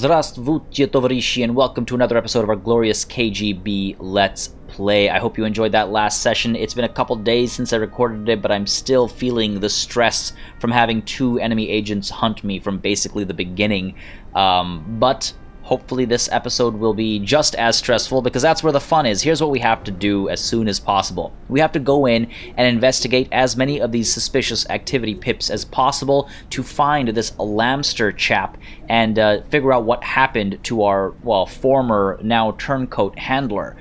Здравствуйте, товарищи, and welcome to another episode of our glorious KGB Let's Play. I hope you enjoyed that last session. It's been a couple days since I recorded it, but I'm still feeling the stress from having two enemy agents hunt me from basically the beginning. But hopefully this episode will be just as stressful, because that's where the fun is. Here's what we have to do as soon as possible. We have to go in and investigate as many of these suspicious activity pips as possible to find this Lamster chap and figure out what happened to our, well, former, now turncoat handler.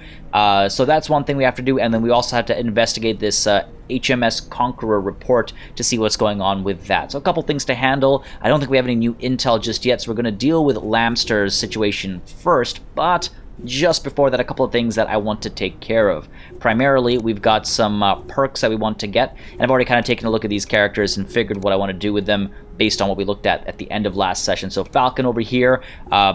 So that's one thing we have to do, and then we also have to investigate this HMS Conqueror report to see what's going on with that. So a couple things to handle. I don't think we have any new intel just yet, so we're going to deal with Lamster's situation first, but just before that, a couple of things that I want to take care of. Primarily, we've got some perks that we want to get, and I've already kind of taken a look at these characters and figured what I want to do with them based on what we looked at the end of last session. So Falcon over here,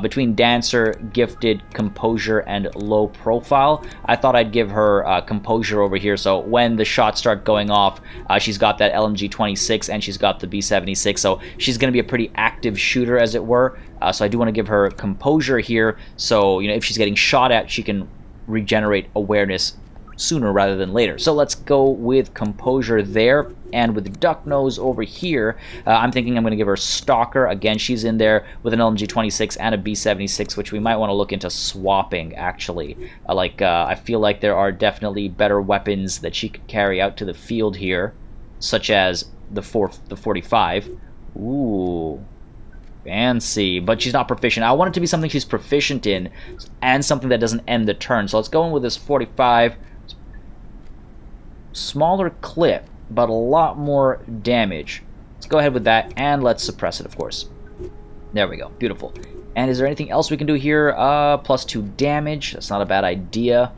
between Dancer, Gifted, Composure, and Low Profile, I thought I'd give her Composure over here, so when the shots start going off, she's got that LMG-26 and she's got the B-76, so she's going to be a pretty active shooter, as it were. So I do want to give her Composure here, so if she's getting shot at, she can regenerate awareness sooner rather than later. So let's go with Composure there, and with Duck Nose over here, I'm thinking I'm going to give her Stalker. Again, she's in there with an LMG-26 and a B-76, which we might want to look into swapping, actually. I feel like there are definitely better weapons that she could carry out to the field here, such as the 45. Ooh, fancy, but she's not proficient. I want it to be something she's proficient in, and something that doesn't end the turn. So let's go in with this 45. Smaller clip, but a lot more damage. Let's go ahead with that, and let's suppress it, of course. There we go. Beautiful. And is there anything else we can do here? +2 damage. That's not a bad idea.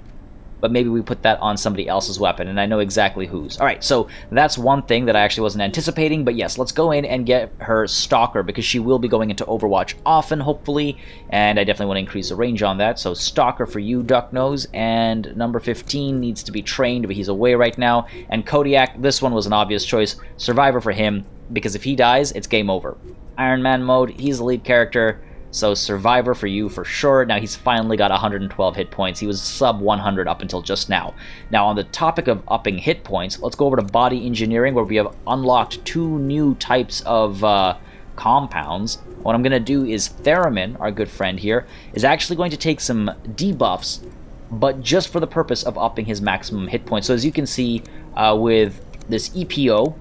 But maybe we put that on somebody else's weapon, and I know exactly whose. Alright, so that's one thing that I actually wasn't anticipating, but yes, let's go in and get her Stalker, because she will be going into Overwatch often, hopefully, and I definitely want to increase the range on that. So Stalker for you, Duck Nose, and number 15 needs to be trained, but he's away right now. And KODIAK, this one was an obvious choice. Survivor for him, because if he dies, it's game over. Iron Man mode, he's the lead character. So Survivor for you for sure. Now he's finally got 112 hit points. He was sub 100 up until just now. Now on the topic of upping hit points, let's go over to Body Engineering, where we have unlocked 2 new types of compounds. What I'm going to do is Theremin, our good friend here, is actually going to take some debuffs, but just for the purpose of upping his maximum hit points. So as you can see with this EPO,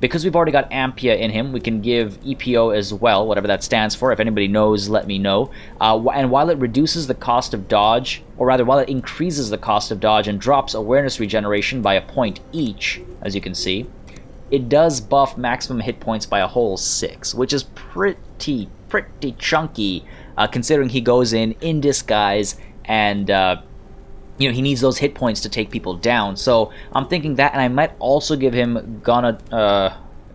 because we've already got Ampia in him, we can give EPO as well, whatever that stands for. If anybody knows, let me know. And while it reduces the cost of dodge, or rather, while it increases the cost of dodge and drops awareness regeneration by a point each, as you can see, it does buff maximum hit points by a whole 6, which is pretty chunky, considering he goes in disguise, and he needs those hit points to take people down. So I'm thinking that, and I might also give him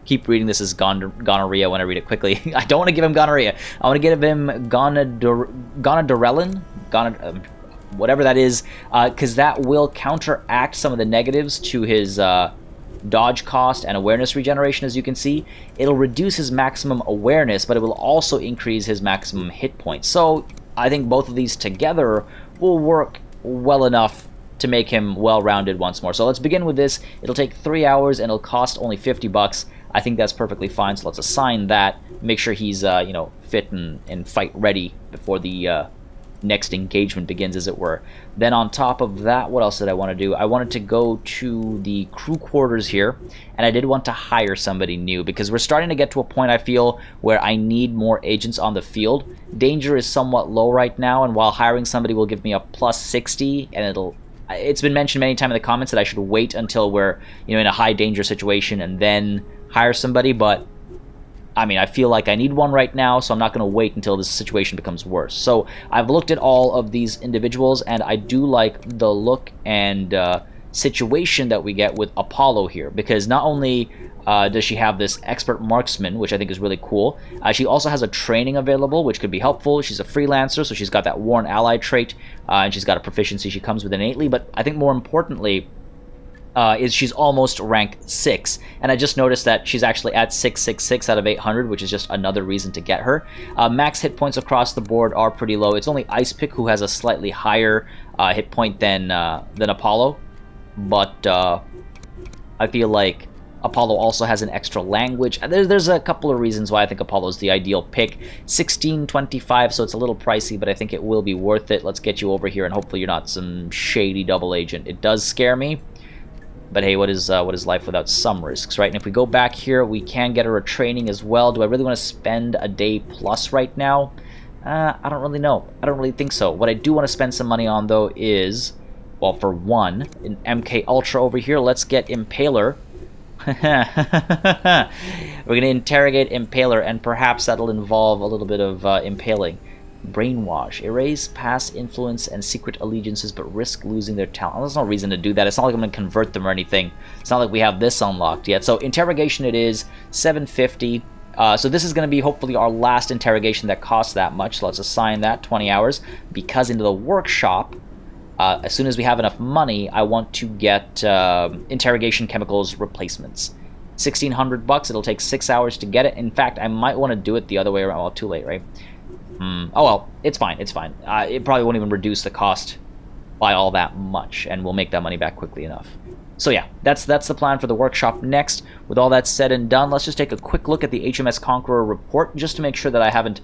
keep reading this as gonorrhea when I read it quickly. I don't want to give him gonorrhea. I want to give him gonadorelin, whatever that is, because that will counteract some of the negatives to his dodge cost and awareness regeneration. As you can see, it'll reduce his maximum awareness, but it will also increase his maximum hit points. So I think both of these together will work well enough to make him well-rounded once more. So let's begin with this. It'll take 3 hours and it'll cost only $50. I think that's perfectly fine, so let's assign that. Make sure he's fit and fight ready before the next engagement begins, as it were. Then on top of that, what else did I want to do? I wanted to go to the crew quarters here, and I did want to hire somebody new, because we're starting to get to a point, I feel, where I need more agents on the field. Danger is somewhat low right now, and while hiring somebody will give me a +60, and it's been mentioned many times in the comments that I should wait until we're in a high danger situation and then hire somebody, but I mean, I feel like I need one right now, so I'm not going to wait until this situation becomes worse. So I've looked at all of these individuals, and I do like the look and situation that we get with Apollo here, because not only does she have this expert marksman, which I think is really cool, she also has a training available, which could be helpful. She's a freelancer, so she's got that Warren Ally trait, and she's got a proficiency she comes with innately, but I think more importantly, is she's almost rank 6, and I just noticed that she's actually at 666 out of 800, which is just another reason to get her. Max hit points across the board are pretty low. It's only Ice Pick who has a slightly higher hit point than Apollo, but I feel like Apollo also has an extra language. There's a couple of reasons why I think Apollo's the ideal pick. 1625, so it's a little pricey, but I think it will be worth it. Let's get you over here, and hopefully you're not some shady double agent. It does scare me, but hey, what is life without some risks, right? And if we go back here, we can get her a training as well. Do I really want to spend a day plus right now? I don't really know. I don't really think so. What I do want to spend some money on, though, is, well, for one, an MK Ultra over here. Let's get Impaler. We're going to interrogate Impaler, and perhaps that'll involve a little bit of impaling. Brainwash. Erase past influence and secret allegiances, but risk losing their talent. There's no reason to do that. It's not like I'm going to convert them or anything. It's not like we have this unlocked yet. So interrogation it is, 750. So this is going to be hopefully our last interrogation that costs that much. So let's assign that 20 hours. Because into the workshop, as soon as we have enough money, I want to get interrogation chemicals replacements. 1,600 bucks. It'll take 6 hours to get it. In fact, I might want to do it the other way around. Well, too late, right? Oh well, it's fine. It's fine. It probably won't even reduce the cost by all that much, and we'll make that money back quickly enough. So yeah, that's the plan for the workshop next. With all that said and done, let's just take a quick look at the HMS Conqueror report, just to make sure that I haven't,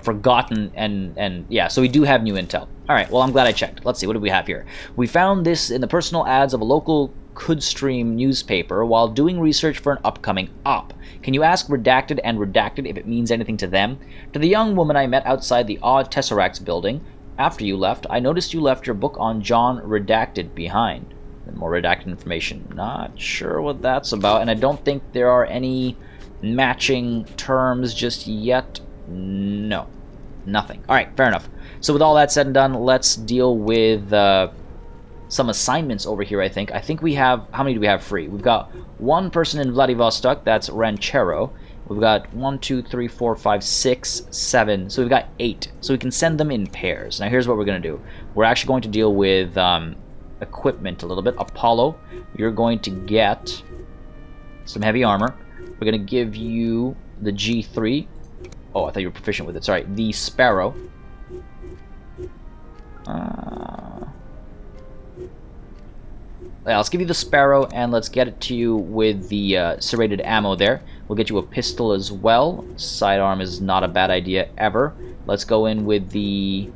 forgotten, and yeah, so we do have new intel. Alright, well, I'm glad I checked. Let's see, what do we have here? We found this in the personal ads of a local Kudstream newspaper while doing research for an upcoming op. Can you ask Redacted and Redacted if it means anything to them? To the young woman I met outside the Odd Tesseracts building, after you left, I noticed you left your book on John Redacted behind. And more redacted information. Not sure what that's about, and I don't think there are any matching terms just yet. No. Nothing. Alright, fair enough. So with all that said and done, let's deal with some assignments over here, I think. I think we have... How many do we have free? We've got one person in Vladivostok. That's Ranchero. We've got 1, 2, 3, 4, 5, 6, 7. So we've got 8. So we can send them in pairs. Now here's what we're going to do. We're actually going to deal with equipment a little bit. Apollo, you're going to get some heavy armor. We're going to give you the G3. Oh, I thought you were proficient with it. Sorry, the Sparrow. Yeah, let's give you the Sparrow, and let's get it to you with the serrated ammo there. We'll get you a pistol as well. Sidearm is not a bad idea ever. Let's go in with the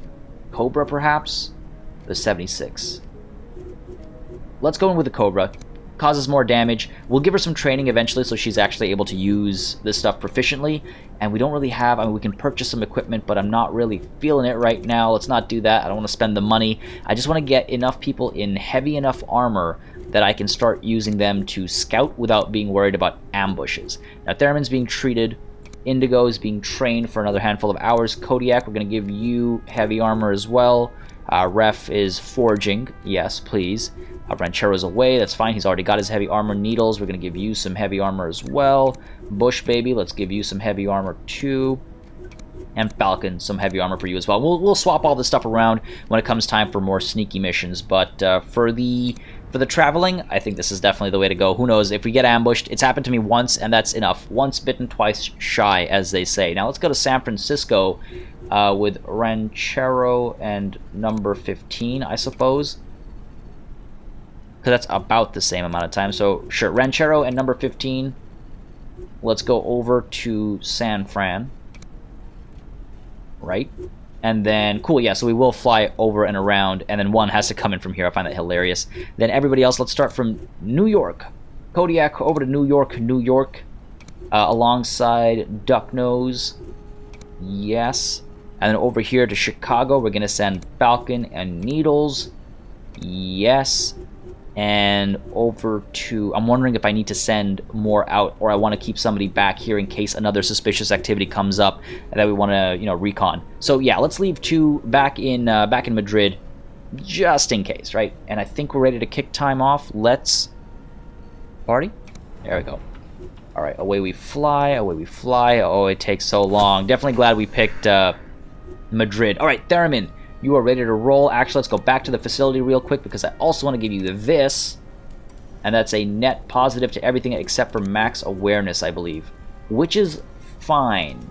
Cobra, perhaps? The 76. Let's go in with the Cobra. Causes more damage. We'll give her some training eventually so she's actually able to use this stuff proficiently. And we don't really have... I mean, we can purchase some equipment, but I'm not really feeling it right now. Let's not do that. I don't want to spend the money. I just want to get enough people in heavy enough armor that I can start using them to scout without being worried about ambushes. Now, Theremin's being treated. Indigo is being trained for another handful of hours. Kodiak, we're going to give you heavy armor as well. Ref is forging. Yes, please. Ranchero's away, that's fine, he's already got his heavy armor. Needles, we're going to give you some heavy armor as well. Bush Baby, let's give you some heavy armor too. And Falcon, some heavy armor for you as well. We'll swap all this stuff around when it comes time for more sneaky missions, but for the traveling, I think this is definitely the way to go. Who knows, if we get ambushed, it's happened to me once, and that's enough. Once bitten, twice shy, as they say. Now let's go to San Francisco with Ranchero and number 15, I suppose. Because that's about the same amount of time. So, sure, Ranchero and number 15. Let's go over to San Fran. Right? And then, cool, yeah, so we will fly over and around, and then one has to come in from here. I find that hilarious. Then everybody else, let's start from New York. Kodiak over to New York, alongside Ducknose. Yes. And then over here to Chicago, we're going to send Falcon and Needles. Yes. And over to... I'm wondering if I need to send more out, or I want to keep somebody back here in case another suspicious activity comes up that we want to, recon. So yeah, let's leave 2 back in Madrid, just in case, right? And I think we're ready to kick time off. Let's party. There we go. All right, away we fly. Away we fly. Oh, it takes so long. Definitely glad we picked Madrid. All right, Theremin. You are ready to roll. Actually, let's go back to the facility real quick because I also want to give you this. And that's a net positive to everything except for max awareness, I believe. Which is fine.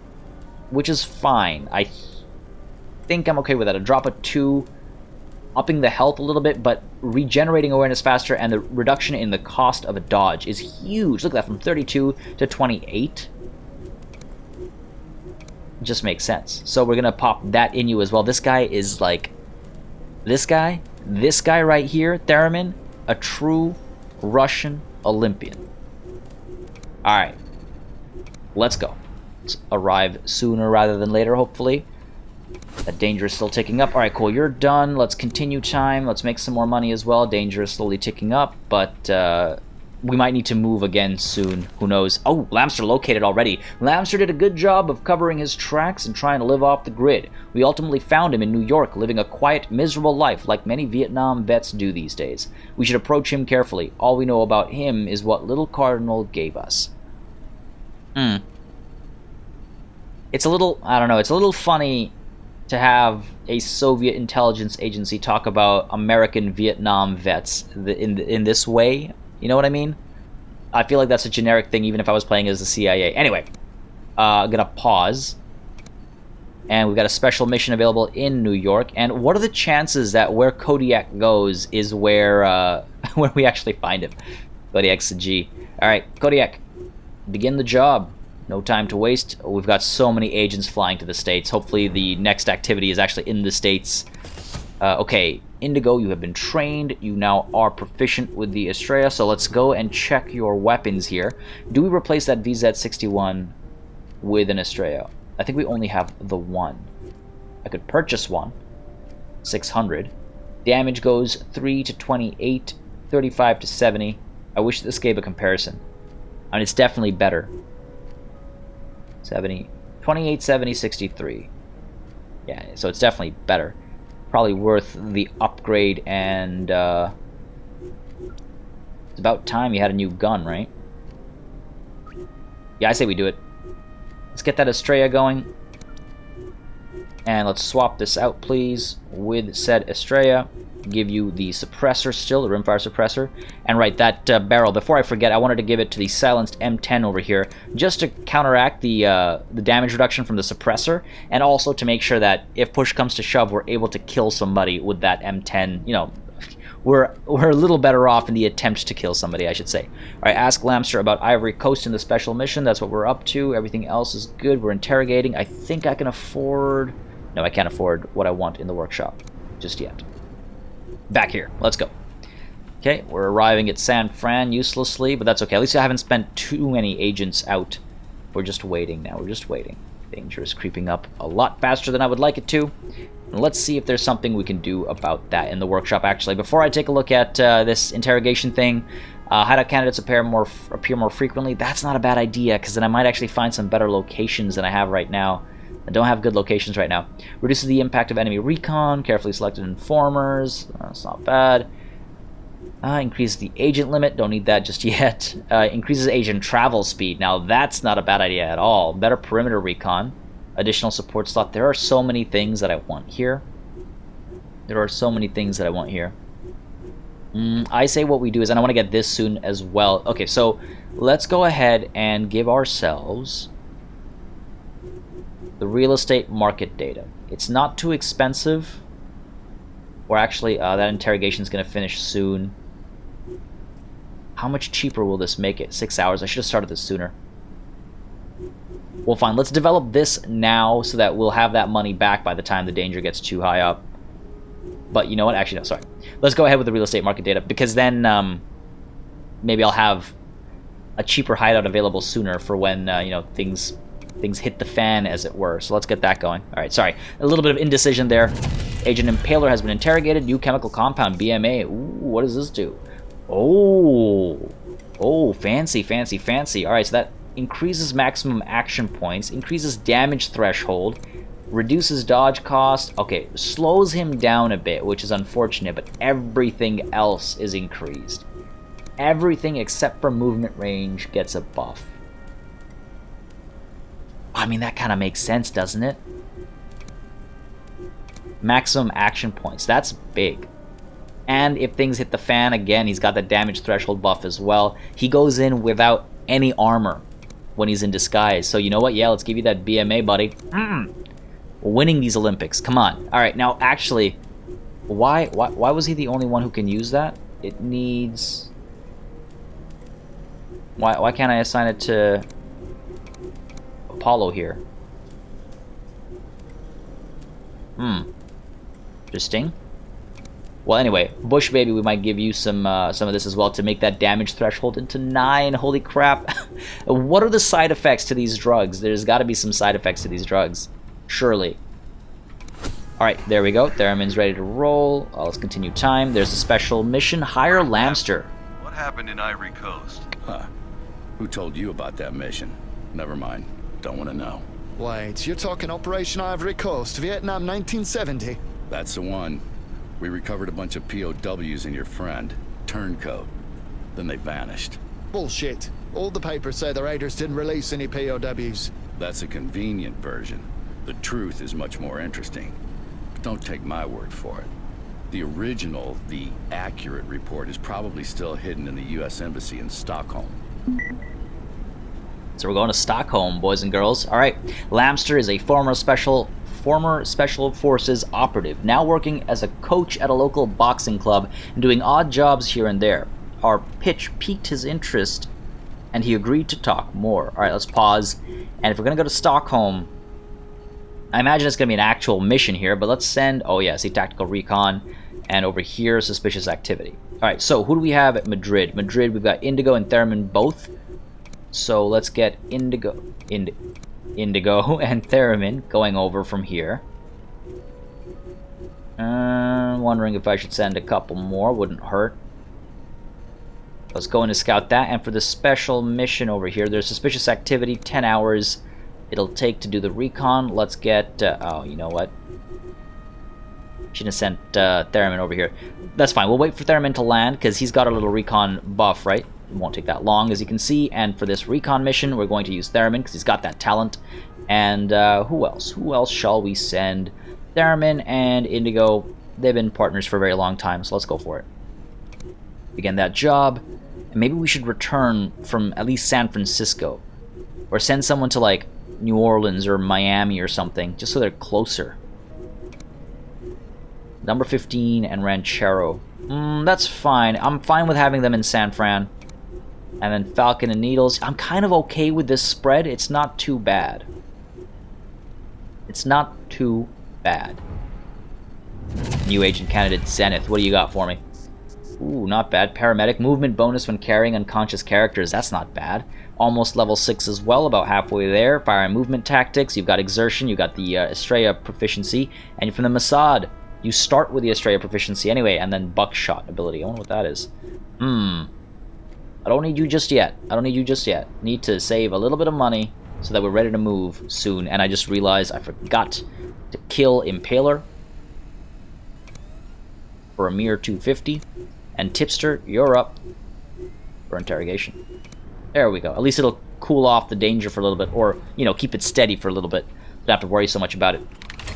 Which is fine. I think I'm okay with that. A drop of 2, upping the health a little bit, but regenerating awareness faster, and the reduction in the cost of a dodge is huge. Look at that, from 32 to 28. Just makes sense. So we're going to pop that in you as well. This guy is like... This guy right here, Theremin, a true Russian Olympian. Alright. Let's go. Let's arrive sooner rather than later, hopefully. That danger is still ticking up. Alright, cool. You're done. Let's continue time. Let's make some more money as well. Danger is slowly ticking up, but we might need to move again soon. Who knows? Oh, Lamster located already. Lamster did a good job of covering his tracks and trying to live off the grid. We ultimately found him in New York, living a quiet, miserable life like many Vietnam vets do these days. We should approach him carefully. All we know about him is what Little Cardinal gave us. It's a little, I don't know, it's a little funny to have a Soviet intelligence agency talk about American Vietnam vets in this way. You know what I mean? I feel like that's a generic thing even if I was playing as the CIA. Anyway, I'm going to pause. And we've got a special mission available in New York. And what are the chances that where KODIAK goes is where where we actually find him? KODIAK's a G. Alright, KODIAK, begin the job. No time to waste. We've got so many agents flying to the States. Hopefully the next activity is actually in the States. Okay, Indigo, you have been trained. You now are proficient with the Estrella. So let's go and check your weapons here. Do we replace that VZ-61 with an Estrella? I think we only have the one. I could purchase one. 600. Damage goes 3 to 28, 35 to 70. I wish this gave a comparison. I mean, it's definitely better. 70, 28, 70, 63. Yeah, so it's definitely better. Probably worth the upgrade, and it's about time you had a new gun, right? Yeah, I say we do it. Let's get that Estrella going. And let's swap this out, please, with said Estrella. Give you the suppressor still, the rimfire suppressor. And right, that barrel, before I forget, I wanted to give it to the silenced M10 over here, just to counteract the damage reduction from the suppressor, and also to make sure that if push comes to shove, we're able to kill somebody with that M10. You know, we're a little better off in the attempt to kill somebody, I should say. Alright, ask Lamster about Ivory Coast in the special mission. That's what we're up to. Everything else is good. We're interrogating. I think I can afford... No, I can't afford what I want in the workshop just yet. Back here. Let's go. Okay, we're arriving at San Fran uselessly, but that's okay. At least I haven't spent too many agents out. We're just waiting now. We're just waiting. Danger is creeping up a lot faster than I would like it to. And let's see if there's something we can do about that in the workshop, actually. Before I take a look at this interrogation thing, hideout candidates appear more frequently. That's not a bad idea, because then I might actually find some better locations than I have right now. I don't have good locations right now. Reduces the impact of enemy recon. Carefully selected informers. That's not bad. Increases the agent limit. Don't need that just yet. Increases agent travel speed. Now that's not a bad idea at all. Better perimeter recon. Additional support slot. There are so many things that I want here. I say what we do is, and I want to get this soon as well. Okay, so let's go ahead and give ourselves the real estate market data. It's not too expensive. Or actually, that interrogation is going to finish soon. How much cheaper will this make it? 6 hours. I should have started this sooner. Well, fine. Let's develop this now so that we'll have that money back by the time the danger gets too high up. But you know what? Actually, no, sorry. Let's go ahead with the real estate market data, because then maybe I'll have a cheaper hideout available sooner for when you know, things hit the fan, as it were. So let's get that going. All right, sorry. A little bit of indecision there. Agent Impaler has been interrogated. New chemical compound, BMA. Ooh, what does this do? Oh, fancy, fancy, fancy. All right, so that increases maximum action points, increases damage threshold, reduces dodge cost. Okay, slows him down a bit, which is unfortunate, but everything else is increased. Everything except for movement range gets a buff. I mean, that kind of makes sense, doesn't it? Maximum action points. That's big. And if things hit the fan, again, he's got the damage threshold buff as well. He goes in without any armor when he's in disguise. So you know what? Yeah, let's give you that BMA, buddy. Winning these Olympics. Come on. All right, now actually, why was he the only one who can use that? It needs... Why can't I assign it to Apollo here? Interesting. Well, anyway, Bush Baby, we might give you some of this as well to make that damage threshold into 9. Holy crap. What are the side effects to these drugs? There's got to be some side effects to these drugs. Surely. Alright, there we go. Theremin's ready to roll. Let's continue time. There's a special mission. Hire Lamster. What happened in Ivory Coast? Huh. Who told you about that mission? Never mind. Don't want to know. Wait, you're talking Operation Ivory Coast, Vietnam 1970? That's the one. We recovered a bunch of POWs and your friend, Turncoat. Then they vanished. Bullshit. All the papers say the raiders didn't release any POWs. That's a convenient version. The truth is much more interesting. But don't take my word for it. The original, the accurate report is probably still hidden in the U.S. Embassy in Stockholm. So we're going to Stockholm, boys and girls. Alright, Lamster is a former Special Forces operative, now working as a coach at a local boxing club and doing odd jobs here and there. Our pitch piqued his interest, and he agreed to talk more. Alright, let's pause. And if we're going to go to Stockholm, I imagine it's going to be an actual mission here, but let's send... Oh yeah, see, tactical recon. And over here, suspicious activity. Alright, so who do we have at Madrid? Madrid, we've got Indigo and Theremin both. So let's get Indigo and Theremin going over from here. Wondering if I should send a couple more. Wouldn't hurt. Let's go in to scout that. And for the special mission over here, there's suspicious activity, 10 hours it'll take to do the recon. Let's get... oh, you know what? Shouldn't have sent Theremin over here. That's fine. We'll wait for Theremin to land, because he's got a little recon buff, right? It won't take that long, as you can see. And for this recon mission, we're going to use Theremin, because he's got that talent. And who else? Who else shall we send? Theremin and Indigo, they've been partners for a very long time, so let's go for it. Begin that job. And maybe we should return from at least San Francisco. Or send someone to, like, New Orleans or Miami or something, just so they're closer. Number 15 and Ranchero. That's fine. I'm fine with having them in San Fran. And then Falcon and Needles. I'm kind of okay with this spread. It's not too bad. It's not too bad. New agent candidate Zenith. What do you got for me? Ooh, not bad. Paramedic. Movement bonus when carrying unconscious characters. That's not bad. Almost level 6 as well. About halfway there. Fire and movement tactics. You've got exertion. You've got the Estrella proficiency. And you're from the Mossad. You start with the Estrella proficiency anyway, and then buckshot ability. I wonder what that is. I don't need you just yet. I don't need you just yet. Need to save a little bit of money so that we're ready to move soon. And I just realized I forgot to kill Impaler for a mere 250. And Tipster, you're up for interrogation. There we go. At least it'll cool off the danger for a little bit, or, you know, keep it steady for a little bit. Don't have to worry so much about it.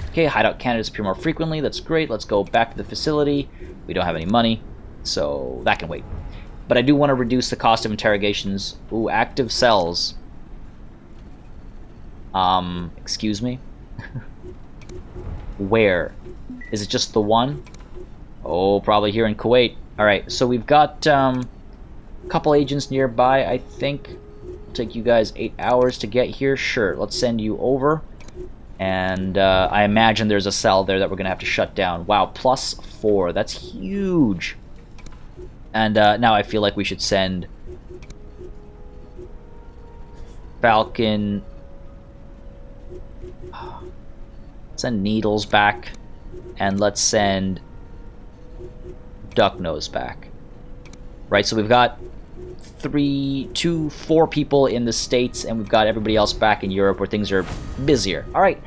Okay, hideout candidates appear more frequently. That's great. Let's go back to the facility. We don't have any money, so that can wait. But I do want to reduce the cost of interrogations. Ooh, active cells. Excuse me? Where? Is it just the one? Oh, probably here in Kuwait. Alright, so we've got a couple agents nearby, I think. It'll take you guys 8 hours to get here. Sure, let's send you over. And I imagine there's a cell there that we're going to have to shut down. Wow, +4. That's huge. And now I feel like we should send Falcon... Send Needles back. And let's send Ducknose back. Right, so we've got 4 people in the States, and we've got everybody else back in Europe where things are busier. Alright,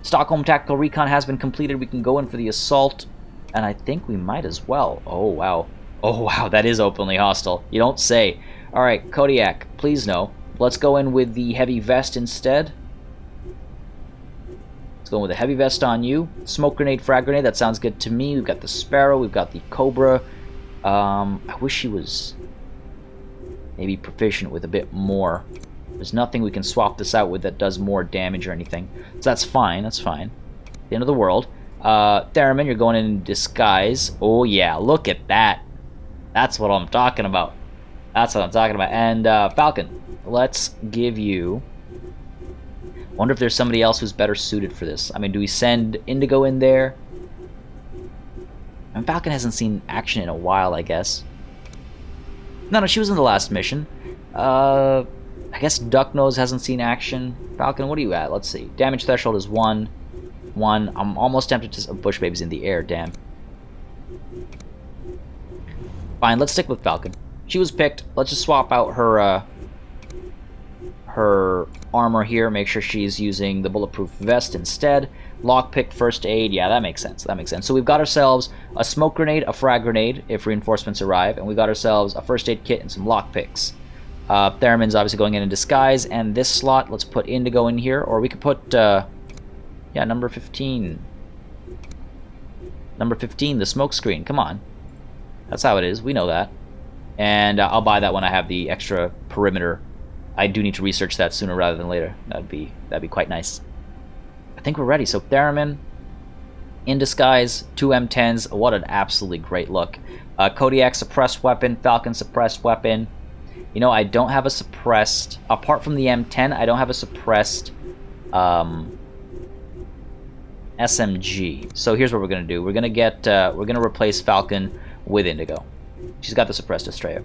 Stockholm Tactical Recon has been completed. We can go in for the assault, and I think we might as well. Oh, wow. Oh, wow, that is openly hostile. You don't say. Alright, Kodiak, please no. Let's go in with the heavy vest instead. Let's Let's go with a heavy vest on you. Smoke grenade, frag grenade, that sounds good to me. We've got the Sparrow, we've got the Cobra. I wish she was maybe proficient with a bit more. There's nothing we can swap this out with that does more damage or anything. So that's fine, that's fine. The end of the world. Theremin, you're going in disguise. Oh yeah, look at that. That's what I'm talking about. That's what I'm talking about. And Falcon, let's give you... Wonder if there's somebody else who's better suited for this. I mean, do we send Indigo in there? And Falcon hasn't seen action in a while, I guess. No, she was in the last mission. I guess Ducknose hasn't seen action. Falcon, what are you at? Let's see. Damage threshold is 1. I'm almost tempted to... Bush Baby's in the air, damn. Fine, let's stick with Falcon. She was picked. Let's just swap out her armor here. Make sure she's using the bulletproof vest instead. Lockpick, first aid. Yeah, that makes sense. That makes sense. So we've got ourselves a smoke grenade, a frag grenade if reinforcements arrive, and we got ourselves a first aid kit and some lockpicks. Theremin's obviously going in disguise, and this slot, let's put Indigo in here, or we could put, yeah, number 15. Number 15, the smoke screen. Come on. That's how it is. We know that. And I'll buy that when I have the extra perimeter. I do need to research that sooner rather than later. That'd be quite nice. I think we're ready. So Theremin, in disguise, 2 M10s. What an absolutely great look. KODIAK suppressed weapon, Falcon suppressed weapon. You know, I don't have a suppressed, apart from the M10, I don't have a suppressed SMG. So here's what we're gonna do. We're gonna replace Falcon with Indigo. She's got the suppressed Estrella.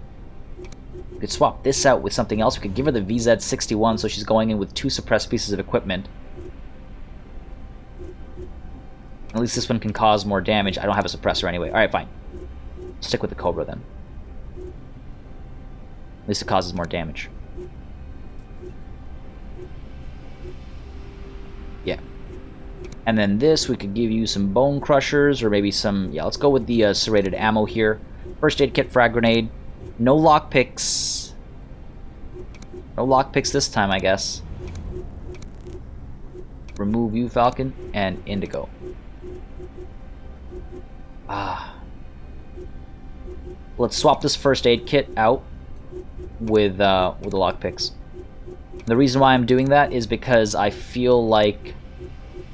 We could swap this out with something else. We could give her the VZ61, so she's going in with 2 suppressed pieces of equipment. At least this one can cause more damage. I don't have a suppressor anyway. Alright, fine. Stick with the Cobra then. At least it causes more damage. Yeah. And then this, we could give you some bone crushers, or maybe some... Yeah, let's go with the serrated ammo here. First aid kit, frag grenade. No lockpicks. No lockpicks this time, I guess. Remove you, Falcon, and Indigo. Let's swap this first aid kit out with the lockpicks. The reason why I'm doing that is because I feel like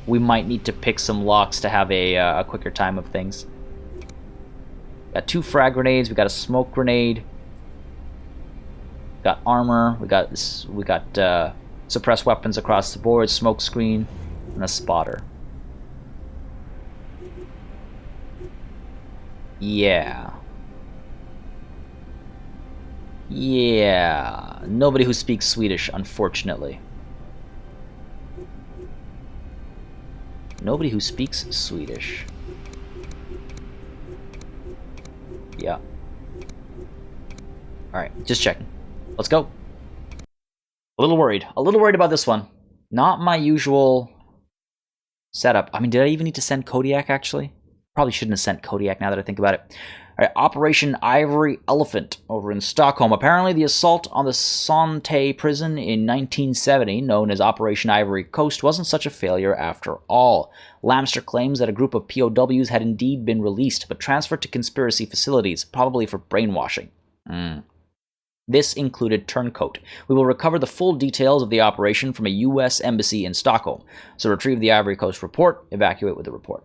we might need to pick some locks to have a quicker time of things. Got 2 frag grenades. We got a smoke grenade. Got armor. We got suppressed weapons across the board. Smoke screen and a spotter. Yeah. Yeah. Nobody who speaks Swedish, unfortunately. Nobody who speaks Swedish. Yeah. Alright, just checking. Let's go. A little worried about this one. Not my usual setup. I mean, did I even need to send KODIAK, actually? Probably shouldn't have sent KODIAK now that I think about it. Alright, Operation Ivory Elephant over in Stockholm. Apparently the assault on the Sante prison in 1970, known as Operation Ivory Coast, wasn't such a failure after all. Lamster claims that a group of POWs had indeed been released, but transferred to conspiracy facilities, probably for brainwashing. This included Turncoat. We will recover the full details of the operation from a U.S. embassy in Stockholm. So retrieve the Ivory Coast report, evacuate with the report.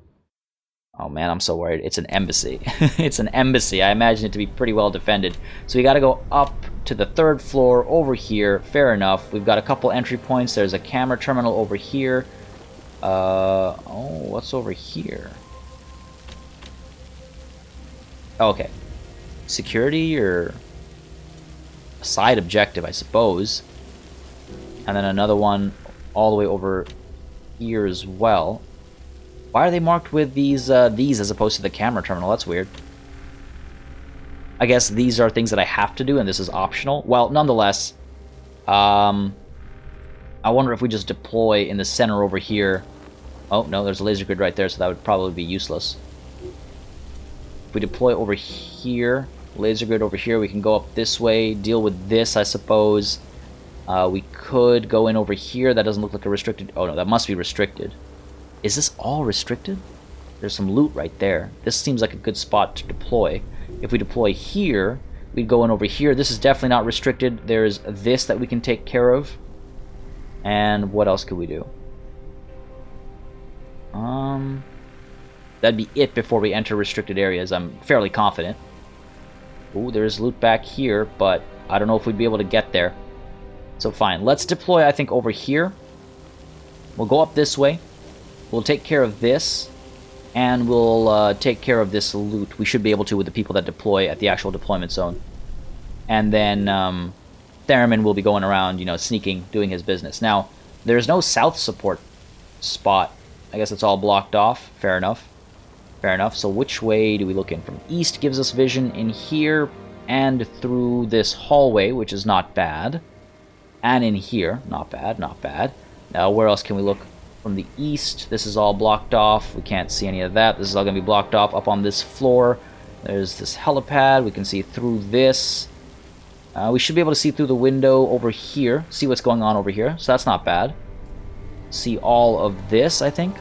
Oh man, I'm so worried. It's an embassy. It's an embassy. I imagine it to be pretty well defended. So we gotta go up to the 3rd floor over here. Fair enough. We've got a couple entry points. There's a camera terminal over here. Oh, what's over here? Oh, okay. Security or a side objective, I suppose. And then another one all the way over here as well. Why are they marked with these as opposed to the camera terminal? That's weird. I guess these are things that I have to do and this is optional. Well, nonetheless, I wonder if we just deploy in the center over here. Oh, no, there's a laser grid right there, so that would probably be useless. If we deploy over here, laser grid over here, we can go up this way, deal with this, I suppose. We could go in over here. That doesn't look like a restricted... Oh, no, that must be restricted. Is this all restricted? There's some loot right there. This seems like a good spot to deploy. If we deploy here, we'd go in over here. This is definitely not restricted. There's this that we can take care of. And what else could we do? That'd be it before we enter restricted areas. I'm fairly confident. Ooh, there's loot back here, but I don't know if we'd be able to get there. So fine, let's deploy, I think, over here. We'll go up this way. We'll take care of this. And we'll take care of this loot. We should be able to with the people that deploy at the actual deployment zone. And then Theremin will be going around, you know, sneaking, doing his business. Now, there's no south support spot. I guess it's all blocked off. Fair enough. Fair enough. So which way do we look in? From east gives us vision in here and through this hallway, which is not bad. And in here. Not bad, not bad. Now, where else can we look? From the east, this is all blocked off. We can't see any of that. This is all going to be blocked off. Up on this floor, there's this helipad. We can see through this. We should be able to see through the window over here. See what's going on over here. So that's not bad. See all of this, I think.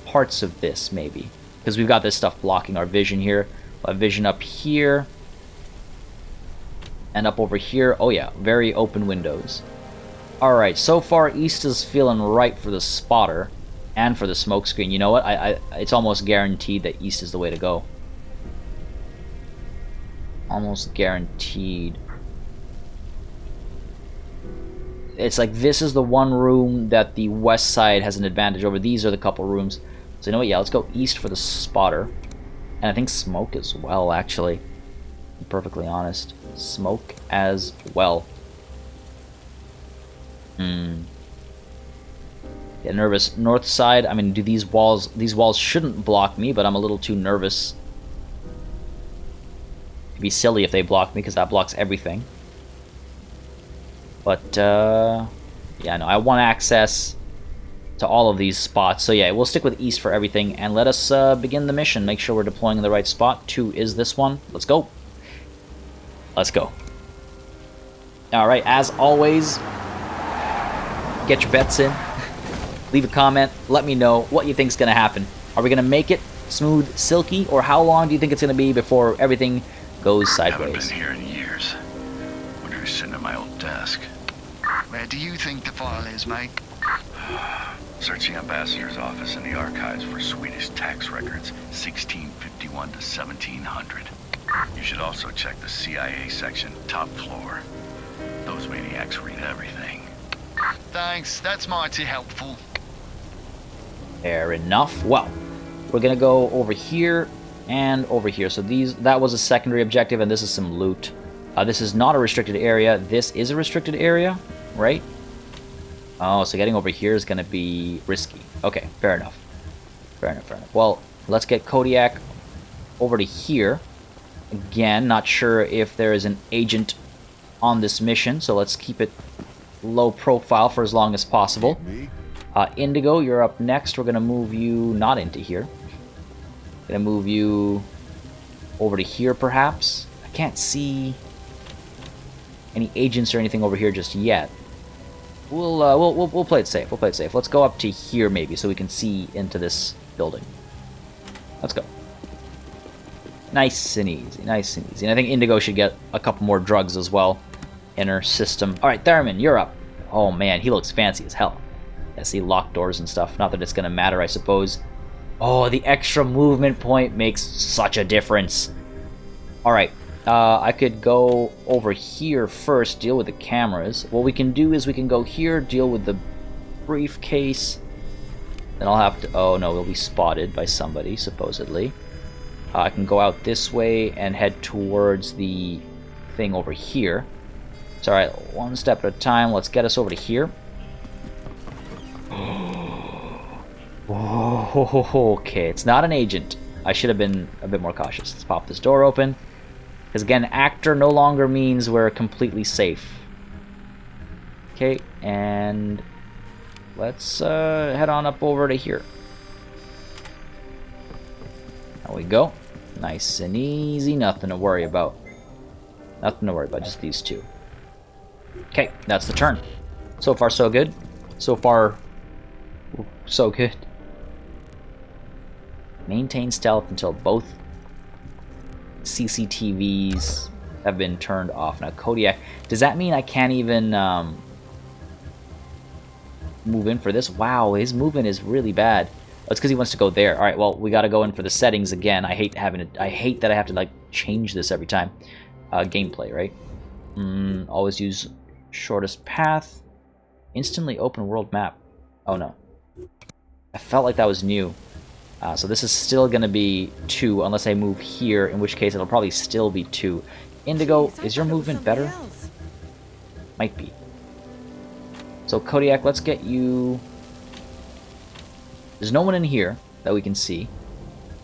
Parts of this, maybe. Because we've got this stuff blocking our vision here. We'll have vision up here. And up over here. Oh yeah, very open windows. Alright, so far East is feeling right for the spotter and for the smoke screen. You know what? It's almost guaranteed that East is the way to go. Almost guaranteed. It's like this is the one room that the west side has an advantage over. These are the couple rooms. So you know what? Yeah, let's go East for the spotter. And I think smoke as well, actually. To be perfectly honest. Smoke as well. Get nervous. North side, I mean, do these walls shouldn't block me, but I'm a little too nervous. It'd be silly if they blocked me, because that blocks everything. But, yeah, no, I want access to all of these spots. So yeah, we'll stick with East for everything, and let us begin the mission. Make sure we're deploying in the right spot. 2 is this one. Let's go. Let's go. Alright, as always, get your bets in. Leave a comment. Let me know what you think's gonna happen. Are we gonna make it smooth, silky, or how long do you think it's gonna be before everything goes sideways? Haven't been here in years. Wonder who's sitting at my old desk. Where do you think the file is, mate? Searching ambassador's office in the archives for Swedish tax records, 1651 to 1700. You should also check the CIA section, top floor. Those maniacs read everything. Thanks, that's mighty helpful. Fair enough. Well, we're gonna go over here and over here. So that was a secondary objective, and this is some loot. This is not a restricted area. This is a restricted area, right? Oh, so getting over here is gonna be risky. Okay, fair enough. Fair enough, fair enough. Well, let's get KODIAK over to here. Again, not sure if there is an agent on this mission, so let's keep it low profile for as long as possible. Indigo, you're up next. We're gonna move you not into here. Gonna move you over to here, perhaps. I can't see any agents or anything over here just yet. We'll play it safe. We'll play it safe. Let's go up to here maybe, so we can see into this building. Let's go. Nice and easy. Nice and easy. And I think Indigo should get a couple more drugs as well in her system. All right, Theremin, you're up. Oh man, he looks fancy as hell. I see locked doors and stuff. Not that it's gonna matter, I suppose. Oh, the extra movement point makes such a difference. All right, I could go over here first, deal with the cameras. What we can do is we can go here, deal with the briefcase. Then I'll have to... Oh no, we'll be spotted by somebody, supposedly. I can go out this way and head towards the thing over here. It's alright, one step at a time. Let's get us over to here. Oh, okay, it's not an agent. I should have been a bit more cautious. Let's pop this door open. Because again, actor no longer means we're completely safe. Okay, and let's head on up over to here. There we go. Nice and easy, nothing to worry about. Nothing to worry about, just these two. Okay, that's the turn. So far, so good. So far, So good. Maintain stealth until both CCTVs have been turned off. Now, KODIAK, does that mean I can't even move in for this? Wow, his movement is really bad. Oh, it's because he wants to go there. All right, well, we got to go in for the settings again. I hate having it. I hate that I have to like change this every time. Gameplay, right? Always use shortest path. Instantly open world map. Oh no, I felt like that was new. So this is still going to be 2 unless I move here, in which case it'll probably still be 2. Indigo, is your movement better? Might be. So KODIAK, let's get you... There's no one in here that we can see.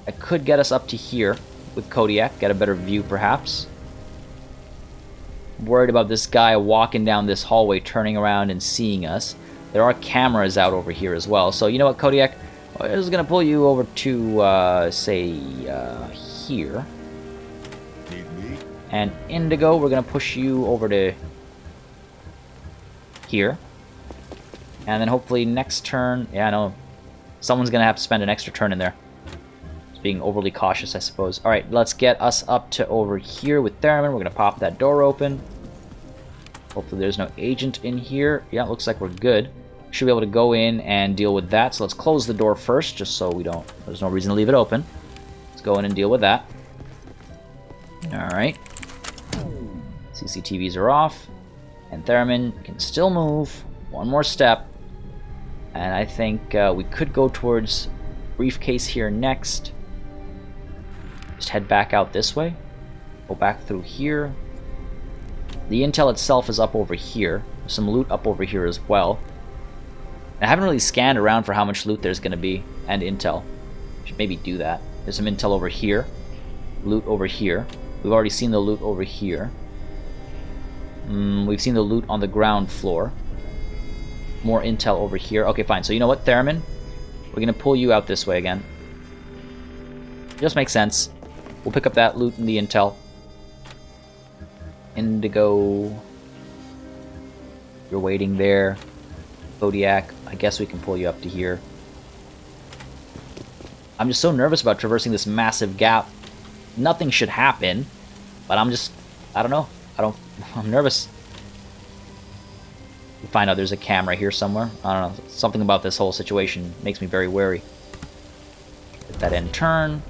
I could get us up to here with KODIAK, get a better view perhaps. Worried about this guy walking down this hallway, turning around and seeing us. There are cameras out over here as well. So you know what, KODIAK? I'm just going to pull you over to, say, here. And Indigo, we're going to push you over to here. And then hopefully next turn... Yeah, I know. Someone's going to have to spend an extra turn in there. Just being overly cautious, I suppose. Alright, let's get us up to over here with Theremin. We're going to pop that door open. Hopefully there's no agent in here. Yeah, it looks like we're good. Should be able to go in and deal with that. So let's close the door first, just so we don't... There's no reason to leave it open. Let's go in and deal with that. Alright. CCTVs are off. And Theremin can still move. One more step. And I think we could go towards briefcase here next. Just head back out this way. Go back through here. The intel itself is up over here. There's some loot up over here as well. I haven't really scanned around for how much loot there's going to be, and intel. Should maybe do that. There's some intel over here. Loot over here. We've already seen the loot over here. We've seen the loot on the ground floor. More intel over here. Okay, fine. So you know what, Theremin? We're going to pull you out this way again. Just makes sense. We'll pick up that loot and the intel. Indigo. You're waiting there. KODIAK, I guess we can pull you up to here. I'm just so nervous about traversing this massive gap. Nothing should happen, but I don't know. I'm nervous. We find out there's a camera here somewhere. I don't know. Something about this whole situation makes me very wary. Hit that end turn.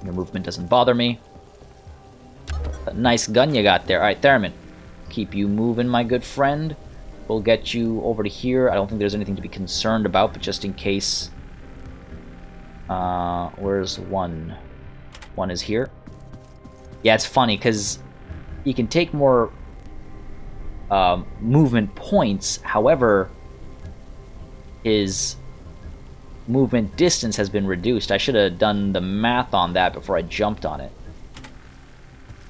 Your movement doesn't bother me. A nice gun you got there. Alright, Theremin. Keep you moving, my good friend. We'll get you over to here. I don't think there's anything to be concerned about, but just in case. Where's one? One is here. Yeah, it's funny, because you can take more movement points. However, his movement distance has been reduced. I should have done the math on that before I jumped on it.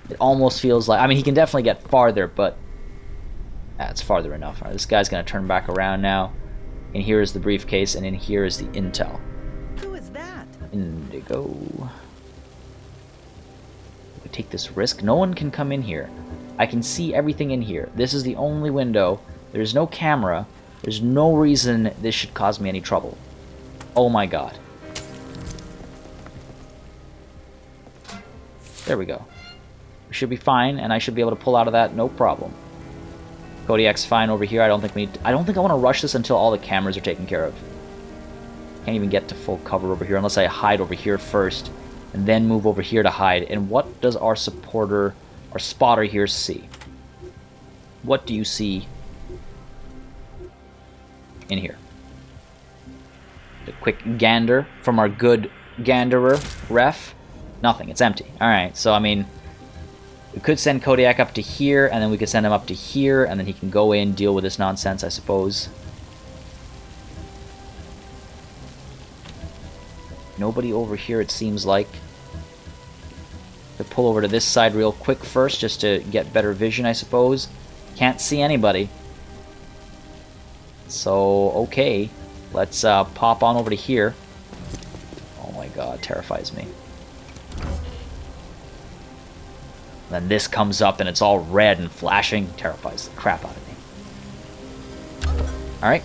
It almost feels like... I mean, he can definitely get farther, but... That's farther enough. Right, this guy's going to turn back around now. And here is the briefcase, and in here is the intel. Who is that? Indigo. We take this risk. No one can come in here. I can see everything in here. This is the only window. There's no camera. There's no reason this should cause me any trouble. Oh my god. There we go. We should be fine, and I should be able to pull out of that no problem. KODIAK's fine over here. I don't think I want to rush this until all the cameras are taken care of. Can't even get to full cover over here unless I hide over here first and then move over here to hide. And what does our spotter here see? What do you see in here? A quick gander from our good ganderer ref. Nothing. It's empty. Alright, so I mean... We could send KODIAK up to here, and then we could send him up to here, and then he can go in, deal with this nonsense, I suppose. Nobody over here, it seems like. To pull over to this side real quick first, just to get better vision, I suppose. Can't see anybody. So, okay. Let's pop on over to here. Oh my god, terrifies me. Then this comes up and it's all red and flashing. Terrifies the crap out of me. Alright.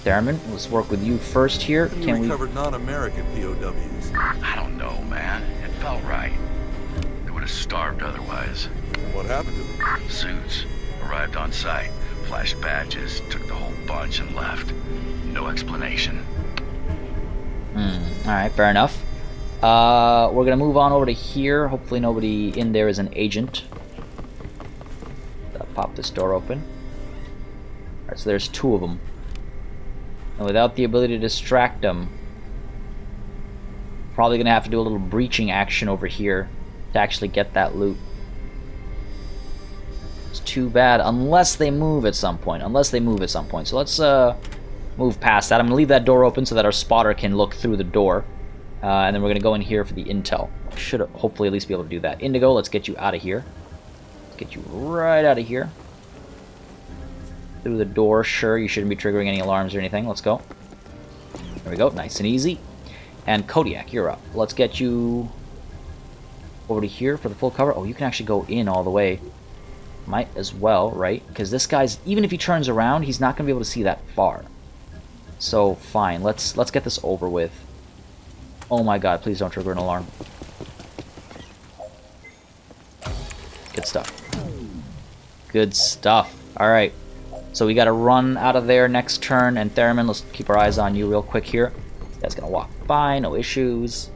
Theremin, let's work with you first here. You Can we... recovered non-American POWs. I don't know, man. It felt right. They would have starved otherwise. What happened to them? Suits. Arrived on site. Flashed badges. Took the whole bunch and left. No explanation. Alright, fair enough. We're gonna move on over to here. Hopefully nobody in there is an agent. Pop this door open. Alright, so there's 2 of them. And without the ability to distract them, probably gonna have to do a little breaching action over here to actually get that loot. It's too bad, unless they move at some point. So let's move past that. I'm gonna leave that door open so that our spotter can look through the door. And then we're gonna go in here for the intel. Should hopefully at least be able to do that. Indigo, let's get you out of here. Let's get you right out of here. Through the door, sure, you shouldn't be triggering any alarms or anything. Let's go. There we go, nice and easy. And Kodiak, you're up. Let's get you over to here for the full cover. Oh, you can actually go in all the way. Might as well, right? Because this guy's, even if he turns around, he's not going to be able to see that far. So, fine. Let's get this over with. Oh my god, please don't trigger an alarm. Good stuff. Good stuff. Alright. So we gotta run out of there next turn, and Theremin, let's keep our eyes on you real quick here. This guy's gonna walk by, no issues.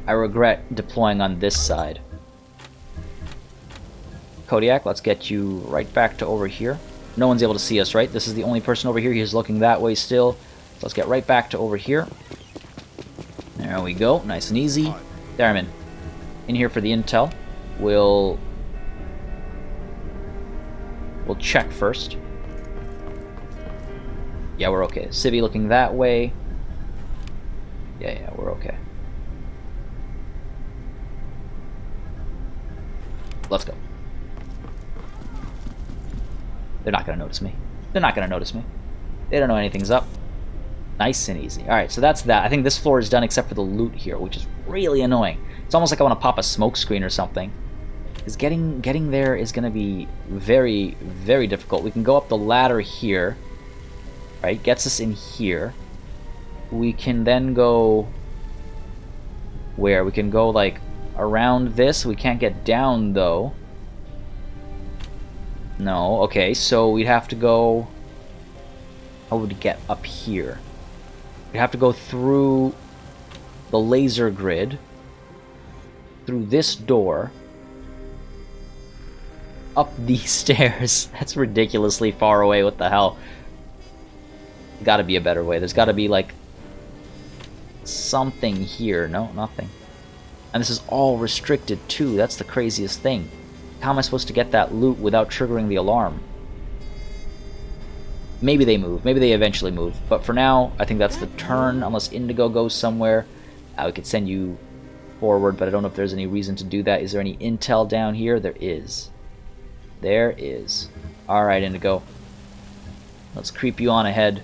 I regret deploying on this side. Kodiak, let's get you right back to over here. No one's able to see us, right? This is the only person over here. He's looking that way still. So let's get right back to over here. There we go, nice and easy. Theremin, in here for the intel. We'll check first. Yeah, we're okay. Civvy looking that way. Yeah, we're okay. Let's go. They're not gonna notice me. They don't know anything's up. Nice and easy. Alright, so that's that. I think this floor is done except for the loot here, which is really annoying. It's almost like I want to pop a smoke screen or something. Because getting there is going to be very, very difficult. We can go up the ladder here. Right? Gets us in here. We can then go... Where? We can go, like, around this. We can't get down, though. No. Okay, so we'd have to go... How would we get up here? We'd have to go through the laser grid. Through this door. Up these stairs. That's ridiculously far away. What the hell? Gotta be a better way. There's gotta be, like, something here. No, nothing. And this is all restricted, too. That's the craziest thing. How am I supposed to get that loot without triggering the alarm? Maybe they move. Maybe they eventually move. But for now, I think that's the turn. Unless Indigo goes somewhere. We could send you forward, but I don't know if there's any reason to do that. Is there any intel down here? There is. There is. Alright, Indigo. Let's creep you on ahead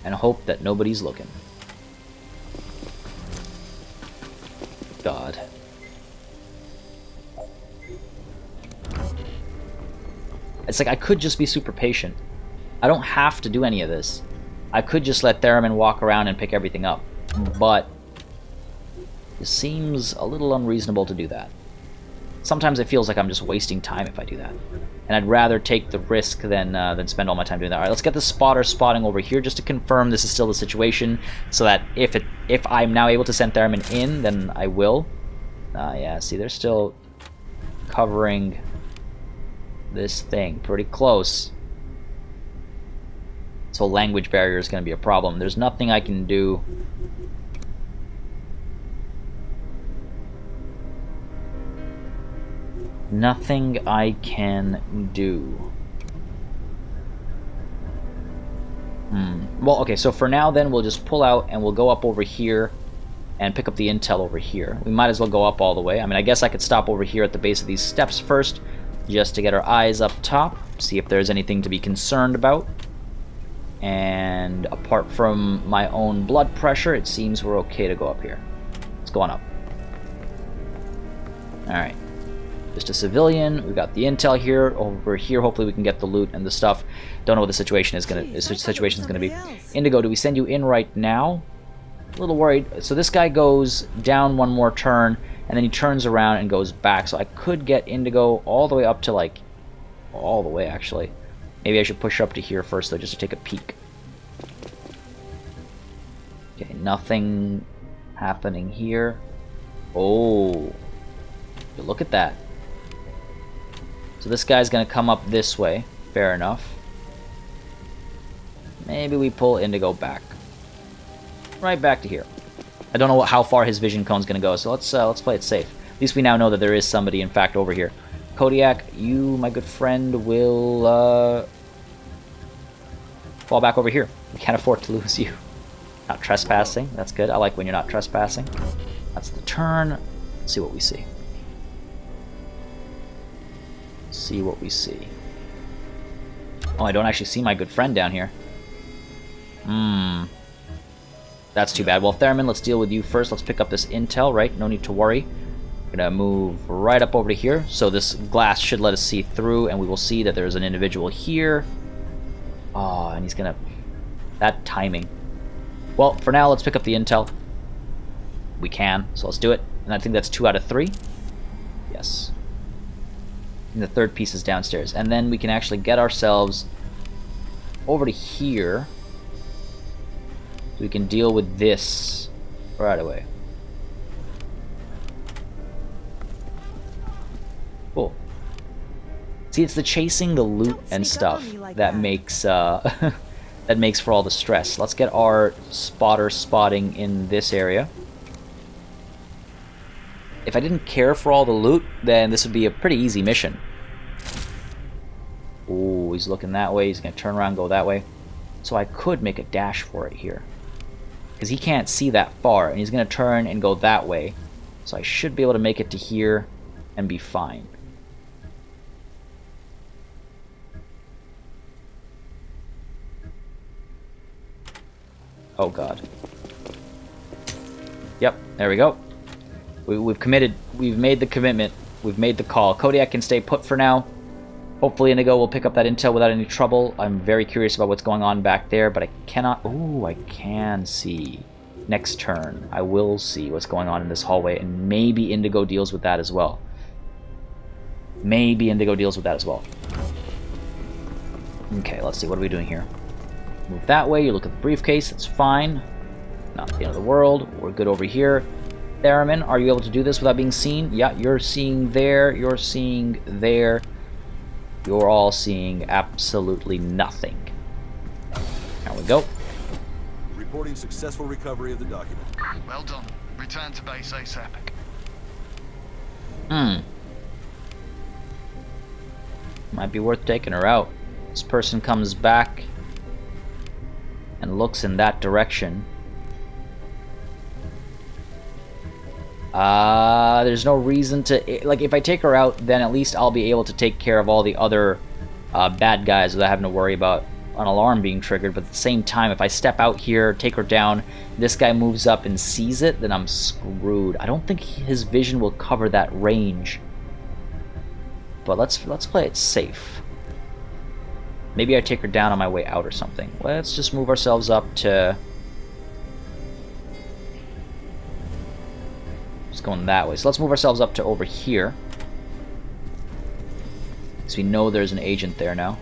and hope that nobody's looking. God. It's like I could just be super patient. I don't have to do any of this. I could just let Theremin walk around and pick everything up. But it seems a little unreasonable to do that. Sometimes it feels like I'm just wasting time if I do that. And I'd rather take the risk than spend all my time doing that. Alright, let's get the spotter spotting over here just to confirm this is still the situation, so that if I'm now able to send Theremin in, then I will. Yeah, see, they're still covering this thing pretty close. So language barrier is going to be a problem. There's nothing I can do. Nothing I can do. Well, okay, so for now then we'll just pull out and we'll go up over here and pick up the intel over here. We might as well go up all the way. I mean, I guess I could stop over here at the base of these steps first, just to get our eyes up top, see if there's anything to be concerned about. And apart from my own blood pressure, it seems we're okay to go up here. Let's go on up. Alright. Just a civilian. We've got the intel here. Over here, hopefully we can get the loot and the stuff. Don't know what the situation is gonna be. Indigo, do we send you in right now? A little worried. So this guy goes down one more turn, and then he turns around and goes back. So I could get Indigo all the way up to, like, all the way, actually. Maybe I should push her up to here first, though, just to take a peek. Okay, nothing happening here. Oh, look at that. So this guy's going to come up this way. Fair enough. Maybe we pull Indigo back. Right back to here. I don't know how far his vision cone's going to go, so let's play it safe. At least we now know that there is somebody, in fact, over here. Kodiak, you, my good friend, will fall back over here. We can't afford to lose you. Not trespassing. That's good. I like when you're not trespassing. That's the turn. Let's see what we see. See what we see. Oh, I don't actually see my good friend down here. That's too bad. Well, Theremin, let's deal with you first. Let's pick up this intel, right? No need to worry. We're gonna move right up over to here. So this glass should let us see through, and we will see that there's an individual here. Oh, and he's gonna... That timing. Well, for now, let's pick up the intel. We can, so let's do it. And I think that's 2 out of 3. Yes. And the third piece is downstairs. And then we can actually get ourselves over to here. So we can deal with this right away. Cool. See, it's the chasing the loot and stuff that makes that makes for all the stress. Let's get our spotter spotting in this area. If I didn't care for all the loot, then this would be a pretty easy mission. Oh, he's looking that way. He's going to turn around and go that way. So I could make a dash for it here. Because he can't see that far, and he's going to turn and go that way. So I should be able to make it to here and be fine. Oh god. Yep, there we go. We've committed. We've made the commitment. We've made the call. Kodiak can stay put for now. Hopefully Indigo will pick up that intel without any trouble. I'm very curious about what's going on back there, but I cannot... Ooh, I can see. Next turn, I will see what's going on in this hallway, and maybe Indigo deals with that as well. Maybe Indigo deals with that as well. Okay, let's see. What are we doing here? Move that way. You look at the briefcase. That's fine. Not the end of the world. We're good over here. Theremin, are you able to do this without being seen? Yeah, you're seeing there. You're seeing there. You're all seeing absolutely nothing. There we go. Reporting successful recovery of the document. Well done. Return to base ASAP. Might be worth taking her out. This person comes back and looks in that direction. There's no reason to... Like, if I take her out, then at least I'll be able to take care of all the other bad guys without having to worry about an alarm being triggered. But at the same time, if I step out here, take her down, this guy moves up and sees it, then I'm screwed. I don't think his vision will cover that range. But let's play it safe. Maybe I take her down on my way out or something. Let's just move ourselves up to... Just going that way. So let's move ourselves up to over here. So we know there's an agent there now.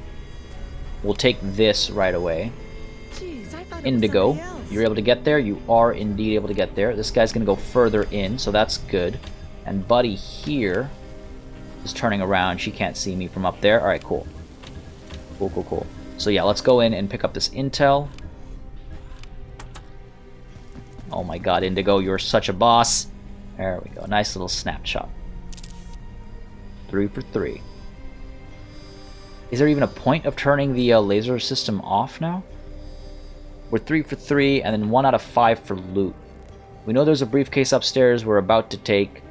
We'll take this right away. Jeez, I thought Indigo, it was somebody else. you're able to get there. You are indeed able to get there. This guy's going to go further in, so that's good. And Buddy here is turning around. She can't see me from up there. Alright, cool. Cool, cool, cool. So yeah, let's go in and pick up this intel. Oh my god, Indigo, you're such a boss. There we go. Nice little snapshot. 3 for 3. Is there even a point of turning the laser system off now? We're 3 for 3, and then 1 out of 5 for loot. We know there's a briefcase upstairs we're about to take.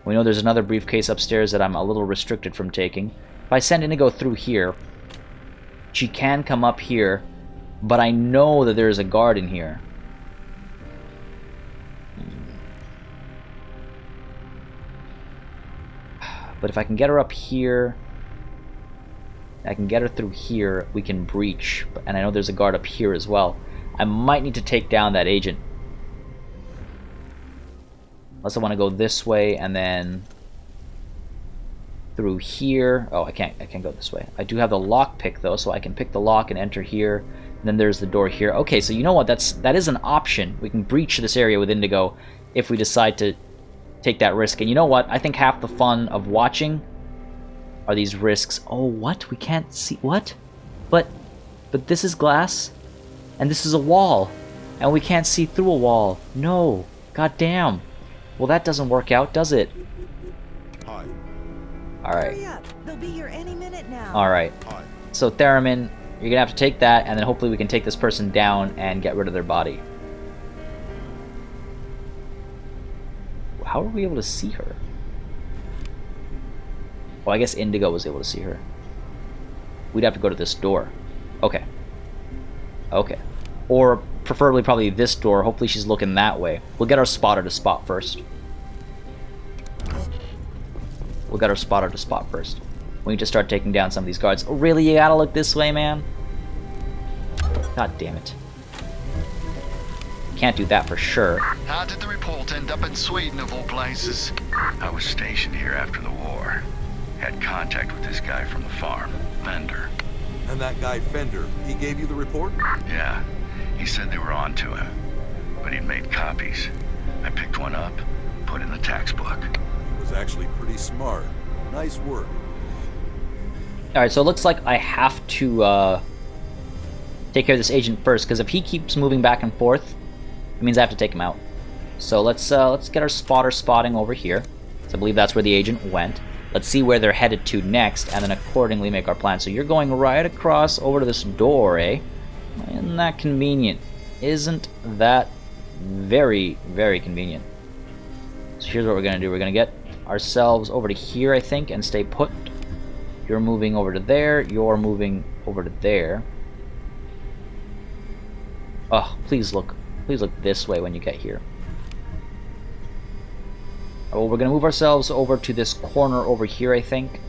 We know there's another briefcase upstairs that I'm a little restricted from taking. If I send Indigo through here, she can come up here, but I know that there's a guard in here. But if I can get her up here, I can get her through here, we can breach. And I know there's a guard up here as well. I might need to take down that agent. Unless I want to go this way and then through here. Oh, I can't go this way. I do have the lock pick though, so I can pick the lock and enter here. And then there's the door here. Okay, so you know what? That is an option. We can breach this area with Indigo if we decide to take that risk. And you know what? I think half the fun of watching are these risks. Oh, what? We can't see what? But this is glass and this is a wall and we can't see through a wall. No. God damn. Well, that doesn't work out, does it? Hi. All right. Hurry up. They'll be here any minute now. All right. Hi. So Theremin, you're gonna have to take that, and then hopefully we can take this person down and get rid of their body. How are we able to see her? Well, I guess Indigo was able to see her. We'd have to go to this door. Okay. Okay. Or preferably probably this door. Hopefully she's looking that way. We'll get our spotter to spot first. We'll get our spotter to spot first. We need to start taking down some of these guards. Oh, really? You gotta look this way, man? God damn it. Can't do that for sure. How did the report end up in Sweden, of all places? I was stationed here after the war. Had contact with this guy from the farm, Fender. And that guy Fender, he gave you the report? Yeah, he said they were on to him, but he'd made copies. I picked one up, put in the tax book. He was actually pretty smart. Nice work. Alright, so it looks like I have to take care of this agent first, because if he keeps moving back and forth, it means I have to take him out. So let's get our spotter spotting over here. So I believe that's where the agent went. Let's see where they're headed to next, and then accordingly make our plan. So you're going right across over to this door, eh? Isn't that convenient? Isn't that very, very convenient? So here's what we're going to do. We're going to get ourselves over to here, I think, and stay put. You're moving over to there. You're moving over to there. Oh, please look this way when you get here. Oh, we're gonna move ourselves over to this corner over here, I think.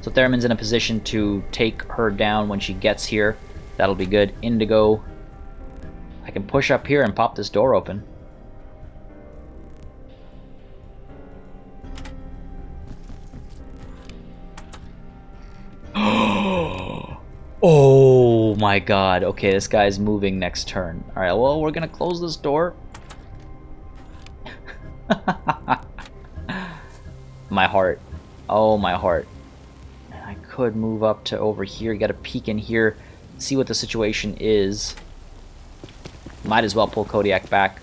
So Theremin's in a position to take her down when she gets here. That'll be good. Indigo. I can push up here and pop this door open. Oh my god. Okay, this guy's moving next turn. Alright, well, we're gonna close this door. My heart. Oh, my heart. I could move up to over here, get a peek in here, see what the situation is. Might as well pull KODIAK back.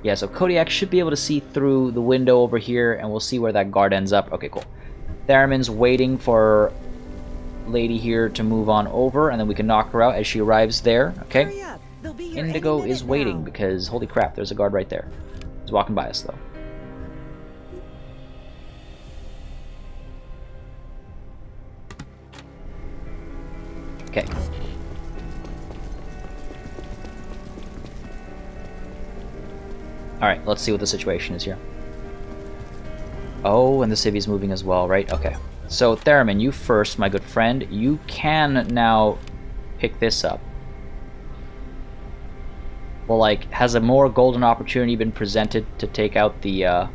Yeah, so KODIAK should be able to see through the window over here, and we'll see where that guard ends up. Okay, cool. Theremin's waiting for lady here to move on over, and then we can knock her out as she arrives there. Okay. Hurry up. They'll be here Indigo any is minute waiting now. because, holy crap, there's a guard right there. He's walking by us, though. Okay. Alright, let's see what the situation is here. Oh, and the civvy's moving as well, right? Okay. So, Theremin, you first, my good friend. You can now pick this up. Well, like, has a more golden opportunity been presented to take out the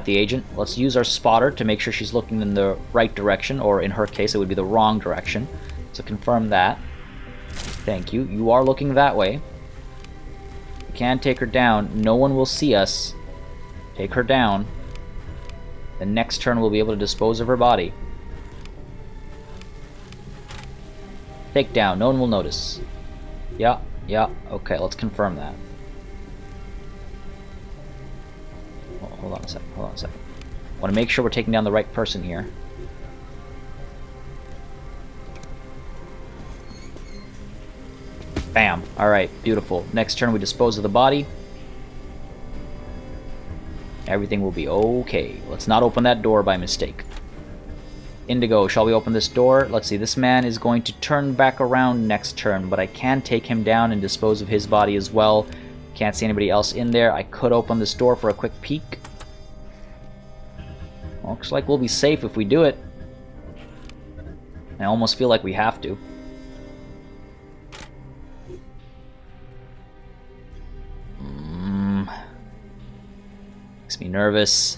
agent? Let's use our spotter to make sure she's looking in the right direction, or in her case, it would be the wrong direction. So confirm that. Thank you. You are looking that way. We can take her down. No one will see us. Take her down. The next turn we'll be able to dispose of her body. Take down. No one will notice. Yeah, yeah. Okay, let's confirm that. Oh, hold on a second. Hold on a second. I want to make sure we're taking down the right person here. Bam. Alright, beautiful. Next turn we dispose of the body. Everything will be okay. Let's not open that door by mistake. Indigo, shall we open this door? Let's see, this man is going to turn back around next turn, but I can take him down and dispose of his body as well. Can't see anybody else in there. I could open this door for a quick peek. Looks like we'll be safe if we do it. I almost feel like we have to. Makes me nervous.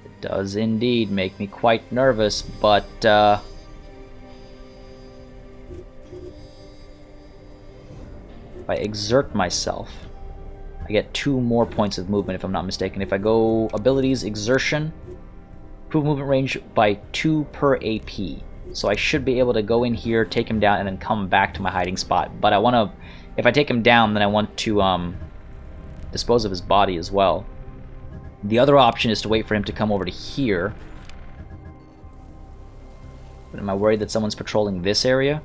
It does indeed make me quite nervous, but if I exert myself, I get 2 more points of movement if I'm not mistaken. If I go abilities, exertion, improve movement range by 2 per AP. So I should be able to go in here, take him down, and then come back to my hiding spot. But I want to, if I take him down, then I want to dispose of his body as well. The other option is to wait for him to come over to here. But am I worried that someone's patrolling this area?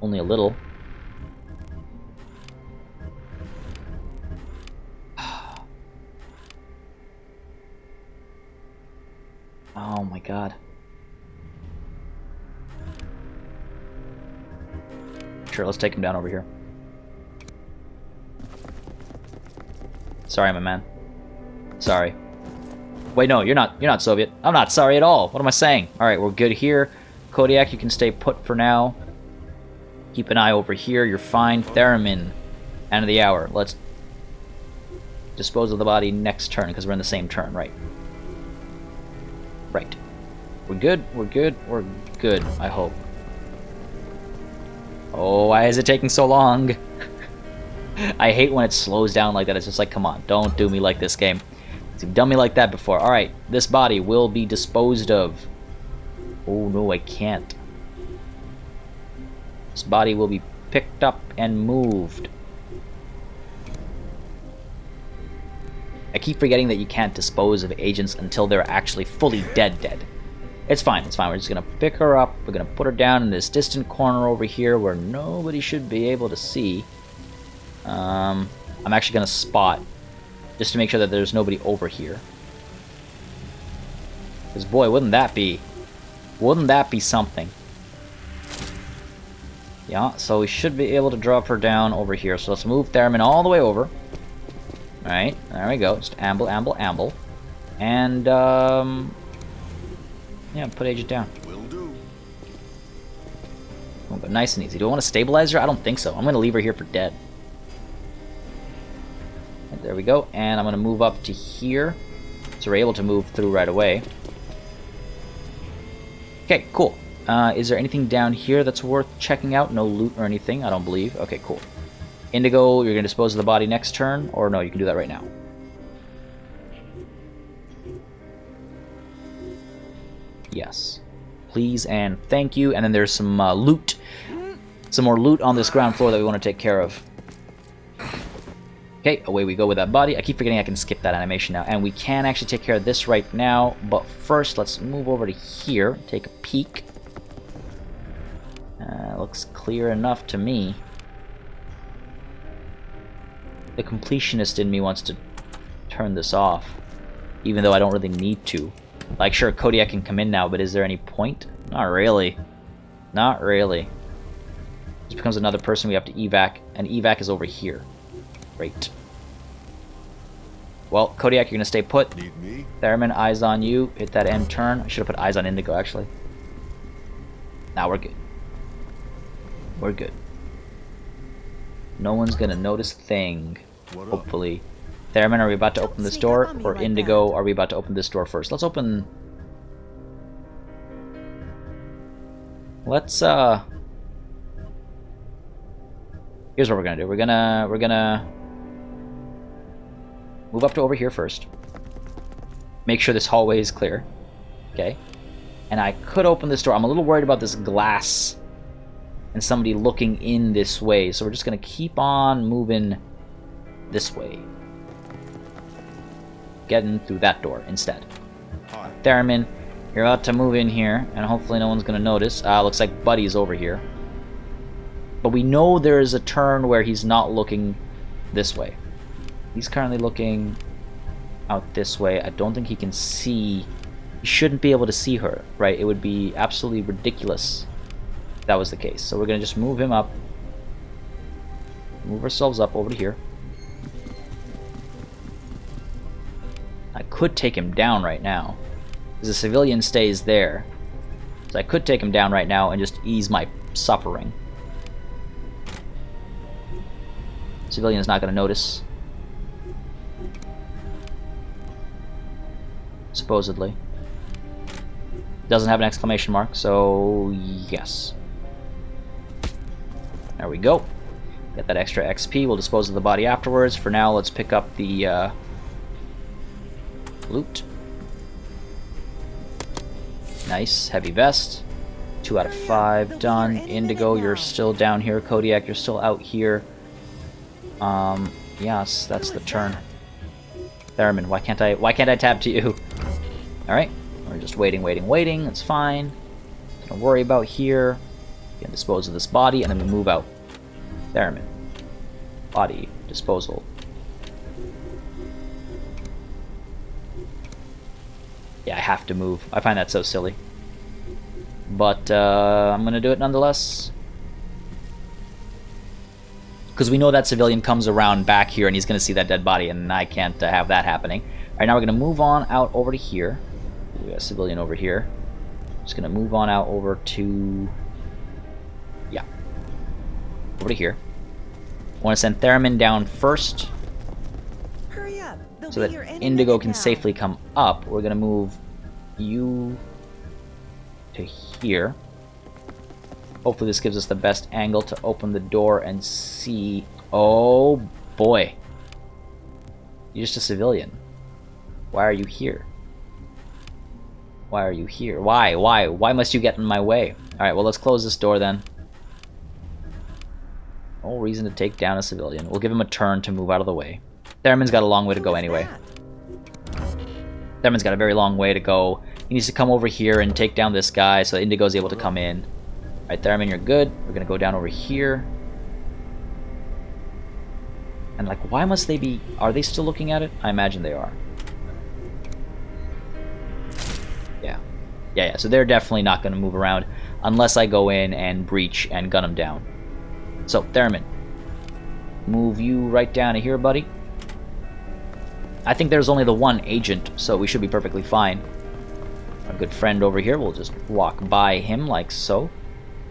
Only a little. Oh my god. Sure, let's take him down over here. Sorry, my man. Sorry. Wait, no, you're not Soviet. I'm not sorry at all. What am I saying? Alright, we're good here. KODIAK, you can stay put for now. Keep an eye over here. You're fine. Theremin. End of the hour. Let's dispose of the body next turn, because we're in the same turn, right? Right. We're good, we're good, we're good, I hope. Oh, why is it taking so long? I hate when it slows down like that. It's just like, come on, don't do me like this, game. You've done me like that before. Alright, this body will be disposed of. Oh no, I can't. This body will be picked up and moved. I keep forgetting that you can't dispose of agents until they're actually fully dead. It's fine, it's fine. We're just gonna pick her up. We're gonna put her down in this distant corner over here where nobody should be able to see. I'm actually gonna spot, just to make sure that there's nobody over here. Because boy, wouldn't that be something? Yeah, so we should be able to drop her down over here. So let's move Theremin all the way over. Alright, there we go. Just amble. And, yeah, put agent down. Will do. Oh, but nice and easy. Do I want to stabilize her? I don't think so. I'm going to leave her here for dead. And there we go. And I'm going to move up to here. So we're able to move through right away. Okay, cool. Is there anything down here that's worth checking out? No loot or anything, I don't believe. Okay, cool. Indigo, you're going to dispose of the body next turn? Or no, you can do that right now. Yes. Please and thank you. And then there's some loot. Some more loot on this ground floor that we want to take care of. Okay, away we go with that body. I keep forgetting I can skip that animation now. And we can actually take care of this right now. But first, let's move over to here. Take a peek. Looks clear enough to me. The completionist in me wants to turn this off. Even though I don't really need to. Like, sure, KODIAK can come in now, but is there any point? Not really. Not really. This becomes another person we have to evac, and evac is over here. Great. Well, KODIAK, you're gonna stay put. Need me? Theremin, eyes on you. Hit that end turn. I should have put eyes on Indigo, actually. Now we're good. We're good. No one's gonna notice a thing. What up? Hopefully. Theremin, are we about to open this Sneak door? up on me Or like Indigo, that. are we about to open this door first? Let's open... Let's, Here's what we're gonna do. We're gonna... Move up to over here first. Make sure this hallway is clear. Okay. And I could open this door. I'm a little worried about this glass and somebody looking in this way. So we're just gonna keep on moving this way. Getting through that door instead. Hi. Theremin, you're about to move in here, and hopefully no one's gonna notice. Looks like Buddy's over here. But we know there is a turn where he's not looking this way. He's currently looking out this way. I don't think he can see You shouldn't be able to see her, right? It would be absolutely ridiculous if that was the case. So we're going to just move him up. Move ourselves up over to here. I could take him down right now, because the civilian stays there. So I could take him down right now and just ease my suffering. Civilian's not going to notice. Supposedly. Doesn't have an exclamation mark, so yes. There we go. Get that extra XP. We'll dispose of the body afterwards. For now, let's pick up the loot. Nice. Heavy vest. 2 out of 5 done. Indigo, you're still down here. Kodiak, you're still out here. Yes, that's the turn. Theremin, why can't I tab to you? Alright. We're just waiting. It's fine. Don't worry about here. We can dispose of this body and then we move out. Theremin. Body. Disposal. Yeah, I have to move. I find that so silly. But I'm gonna do it nonetheless. Because we know that civilian comes around back here and he's gonna see that dead body, and I can't have that happening. Alright, now we're gonna move on out over to here. We got a civilian over here. Just gonna move on out over to... yeah. Over to here. I want to send Theremin down first. Hurry up. They'll So be that here any Indigo minute can now. safely come up. We're gonna move you to here. Hopefully this gives us the best angle to open the door and see... oh boy. You're just a civilian. Why are you here? Why are you here? Why? Why must you get in my way? Alright, well let's close this door then. No reason to take down a civilian. We'll give him a turn to move out of the way. Theremin's got a long way to Who go was anyway. that? Theremin's got a very long way to go. He needs to come over here and take down this guy so Indigo's able to come in. Alright, Theremin, you're good. We're gonna go down over here. And like, why must they be... are they still looking at it? I imagine they are. Yeah, so they're definitely not gonna move around unless I go in and breach and gun them down. So, Theremin. Move you right down to here, buddy. I think there's only the one agent, so we should be perfectly fine. Our good friend over here, we'll just walk by him like so.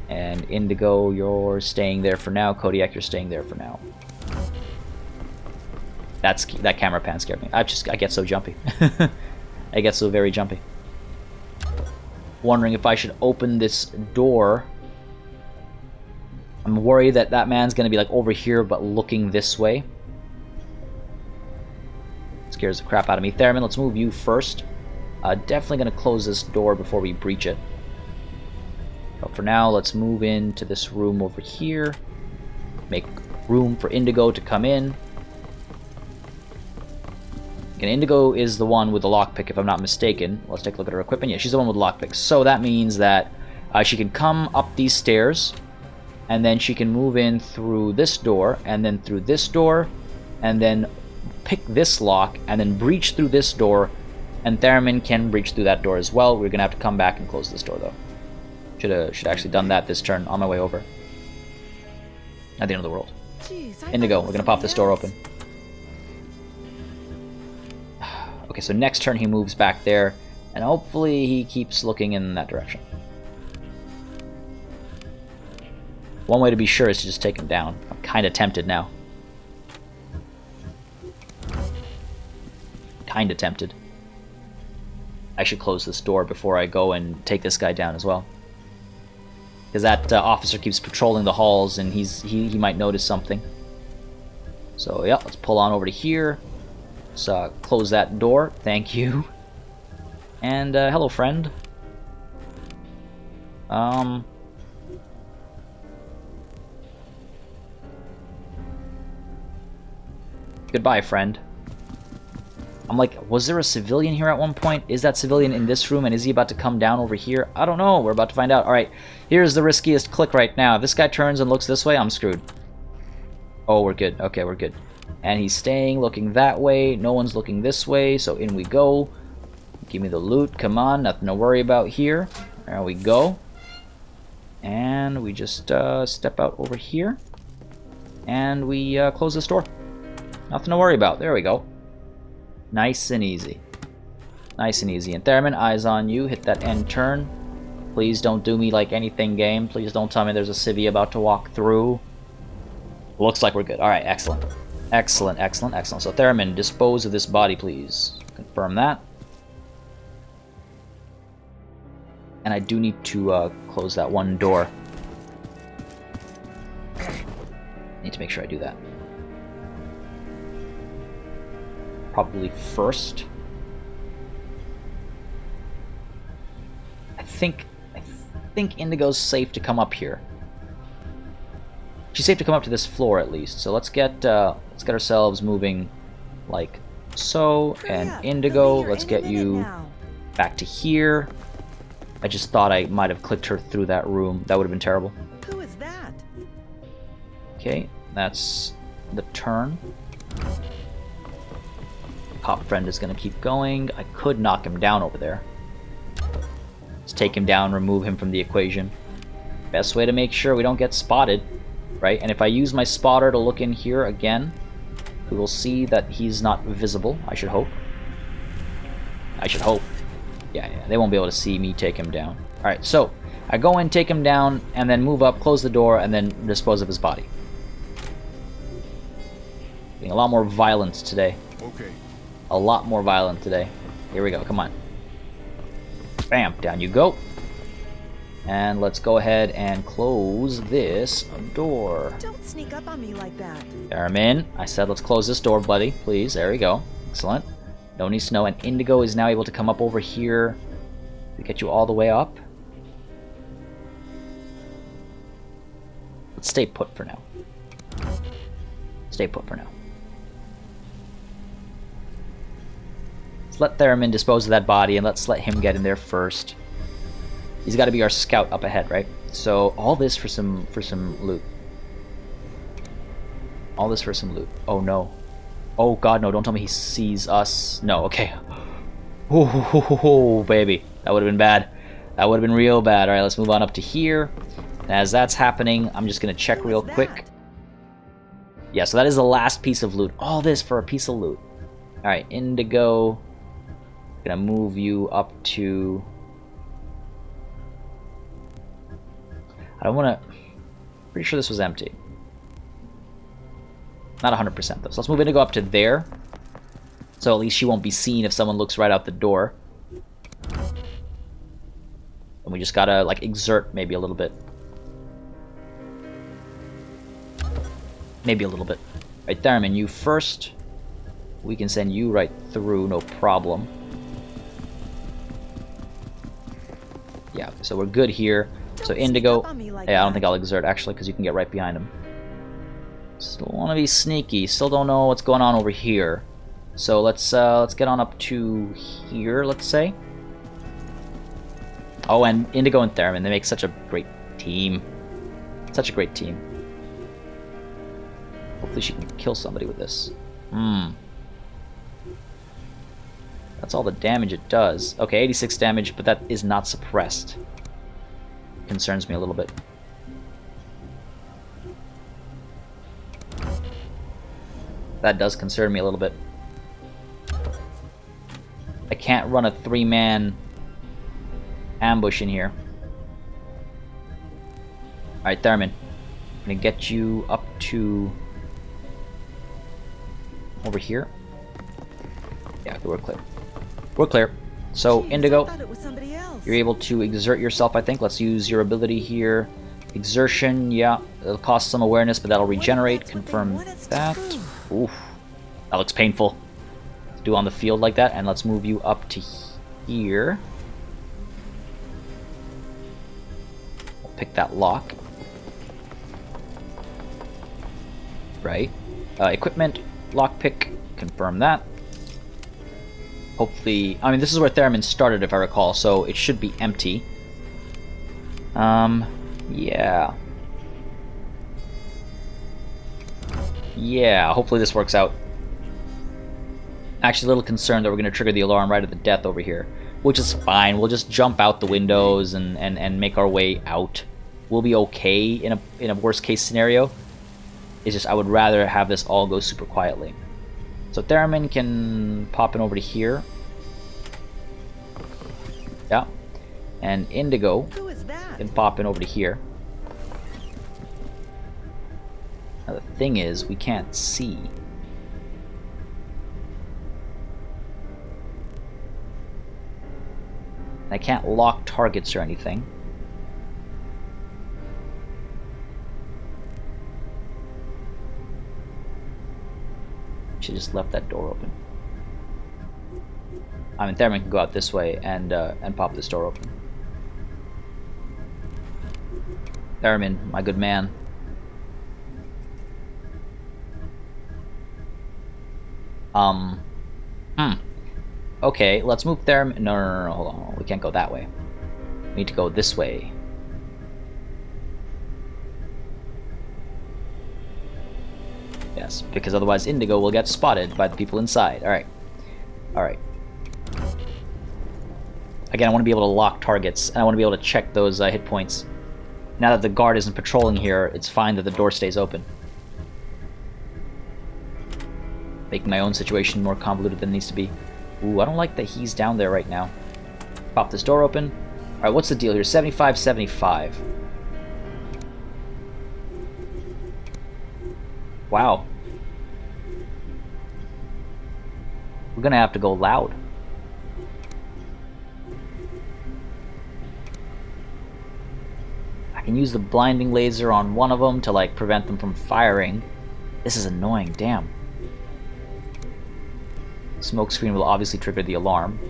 And Indigo, you're staying there for now. Kodiak, you're staying there for now. That camera pan scared me. I get so jumpy. I get so very jumpy. Wondering if I should open this door. I'm worried that that man's gonna be like over here but looking this way. Scares the crap out of me. Theremin, let's move you first. Definitely gonna close this door before we breach it. But for now, let's move into this room over here. Make room for Indigo to come in. And Indigo is the one with the lockpick, if I'm not mistaken. Let's take a look at her equipment. Yeah, she's the one with the lockpick. So that means that she can come up these stairs, and then she can move in through this door, and then through this door, and then pick this lock, and then breach through this door, and Theremin can breach through that door as well. We're going to have to come back and close this door, though. Should have actually done that this turn on my way over. At the end of the world. Jeez, I Indigo, thought it we're was going to pop this door something open. Okay, so next turn he moves back there, and hopefully he keeps looking in that direction. One way to be sure is to just take him down. I'm kind of tempted now. Kind of tempted. I should close this door before I go and take this guy down as well. Because that officer keeps patrolling the halls, and he might notice something. So yeah, let's pull on over to here. Let's close that door. Thank you. And hello, friend. Goodbye, friend. I'm like, was there a civilian here at one point? Is that civilian in this room, and is he about to come down over here? I don't know. We're about to find out. Alright, here's the riskiest click right now. If this guy turns and looks this way, I'm screwed. Oh, we're good. Okay, we're good. And he's staying, looking that way. No one's looking this way, so in we go. Give me the loot. Come on, nothing to worry about here. There we go. And we just step out over here. And we close this door. Nothing to worry about. There we go. Nice and easy. Nice and easy. And Theremin, eyes on you. Hit that end turn. Please don't do me like anything, game. Please don't tell me there's a civvy about to walk through. Looks like we're good. Alright, excellent. Excellent, excellent, excellent. So Theremin, dispose of this body, please. Confirm that. And I do need to close that one door. Need to make sure I do that. Probably first. I think Indigo's safe to come up here. She's safe to come up to this floor at least. So let's get ourselves moving like so. And Indigo, let's get you back to here. I just thought I might have clicked her through that room. That would have been terrible. Who is that? Okay, that's the turn. Cop friend is going to keep going. I could knock him down over there. Let's take him down, remove him from the equation. Best way to make sure we don't get spotted, right? And if I use my spotter to look in here again, we will see that he's not visible, I should hope. I should hope. Yeah, they won't be able to see me take him down. Alright, so I go in, take him down, and then move up, close the door, and then dispose of his body. Being a lot more violent today. Okay. A lot more violent today. Here we go, come on. Bam, down you go. And let's go ahead and close this door. Don't sneak up on me like that. Theremin, I said let's close this door, buddy. Please, there we go. Excellent. No needs to know. And Indigo is now able to come up over here. We get you all the way up. Let's stay put for now. Stay put for now. Let's let Theremin dispose of that body, and let's let him get in there first. He's got to be our scout up ahead, right? So all this for some loot. All this for some loot. Oh no. Oh god, no, don't tell me he sees us. No, okay. Oh, baby. That would have been bad. That would have been real bad. Alright, let's move on up to here. And as that's happening, I'm just going to check real quick. Yeah, so that is the last piece of loot. All this for a piece of loot. Alright, Indigo. Gonna move you up to... I don't want to... Pretty sure this was empty. Not 100% though. So let's move Indigo up to there. So at least she won't be seen if someone looks right out the door. And we just gotta, like, exert maybe a little bit. Maybe a little bit. Right there, Theremin, you first. We can send you right through, no problem. Yeah, so we're good here. So Indigo, yeah, I don't think I'll exert actually, because you can get right behind him. Still want to be sneaky. Still don't know what's going on over here. So let's get on up to here, let's say. Oh, and Indigo and Theremin, they make such a great team. Such a great team. Hopefully she can kill somebody with this. That's all the damage it does. Okay, 86 damage, but that is not suppressed. Concerns me a little bit. That does concern me a little bit. I can't run a 3-man ambush in here. Alright, Theremin. I'm gonna get you up to... over here. Yeah, we're clear. We're clear. So, Jeez, Indigo, I thought it was somebody else. you're able to exert yourself, I think. Let's use your ability here. Exertion, yeah. It'll cost some awareness, but that'll regenerate. That's what they Confirm want us to that. prove. Oof. That looks painful. Let's do on the field like that, and let's move you up to here. We'll pick that lock. Right. Equipment, lockpick, confirm that. Hopefully, I mean, this is where Theremin started, if I recall, so it should be empty. Yeah. Yeah, hopefully this works out. Actually, a little concerned that we're going to trigger the alarm right at the death over here. which is fine. We'll just jump out the windows and make our way out. We'll be okay in a worst case scenario. It's just I would rather have this all go super quietly. So Theremin can pop in over to here. Yeah. And Indigo Who is that? can pop in over to here. Now the thing is, we can't see. I can't lock targets or anything. Should just left that door open. I mean, Theremin can go out this way and pop this door open. Theremin, my good man. Okay, let's move Theremin. No, hold on. We can't go that way. We need to go this way. Yes, because otherwise Indigo will get spotted by the people inside. Alright. Alright. Again, I want to be able to lock targets, and I want to be able to check those hit points. Now that the guard isn't patrolling here, it's fine that the door stays open. Making my own situation more convoluted than it needs to be. Ooh, I don't like that he's down there right now. Pop this door open. Alright, what's the deal here? 75-75. Wow. We're gonna have to go loud. I can use the blinding laser on one of them to like prevent them from firing. This is annoying, damn. Smoke screen will obviously trigger the alarm.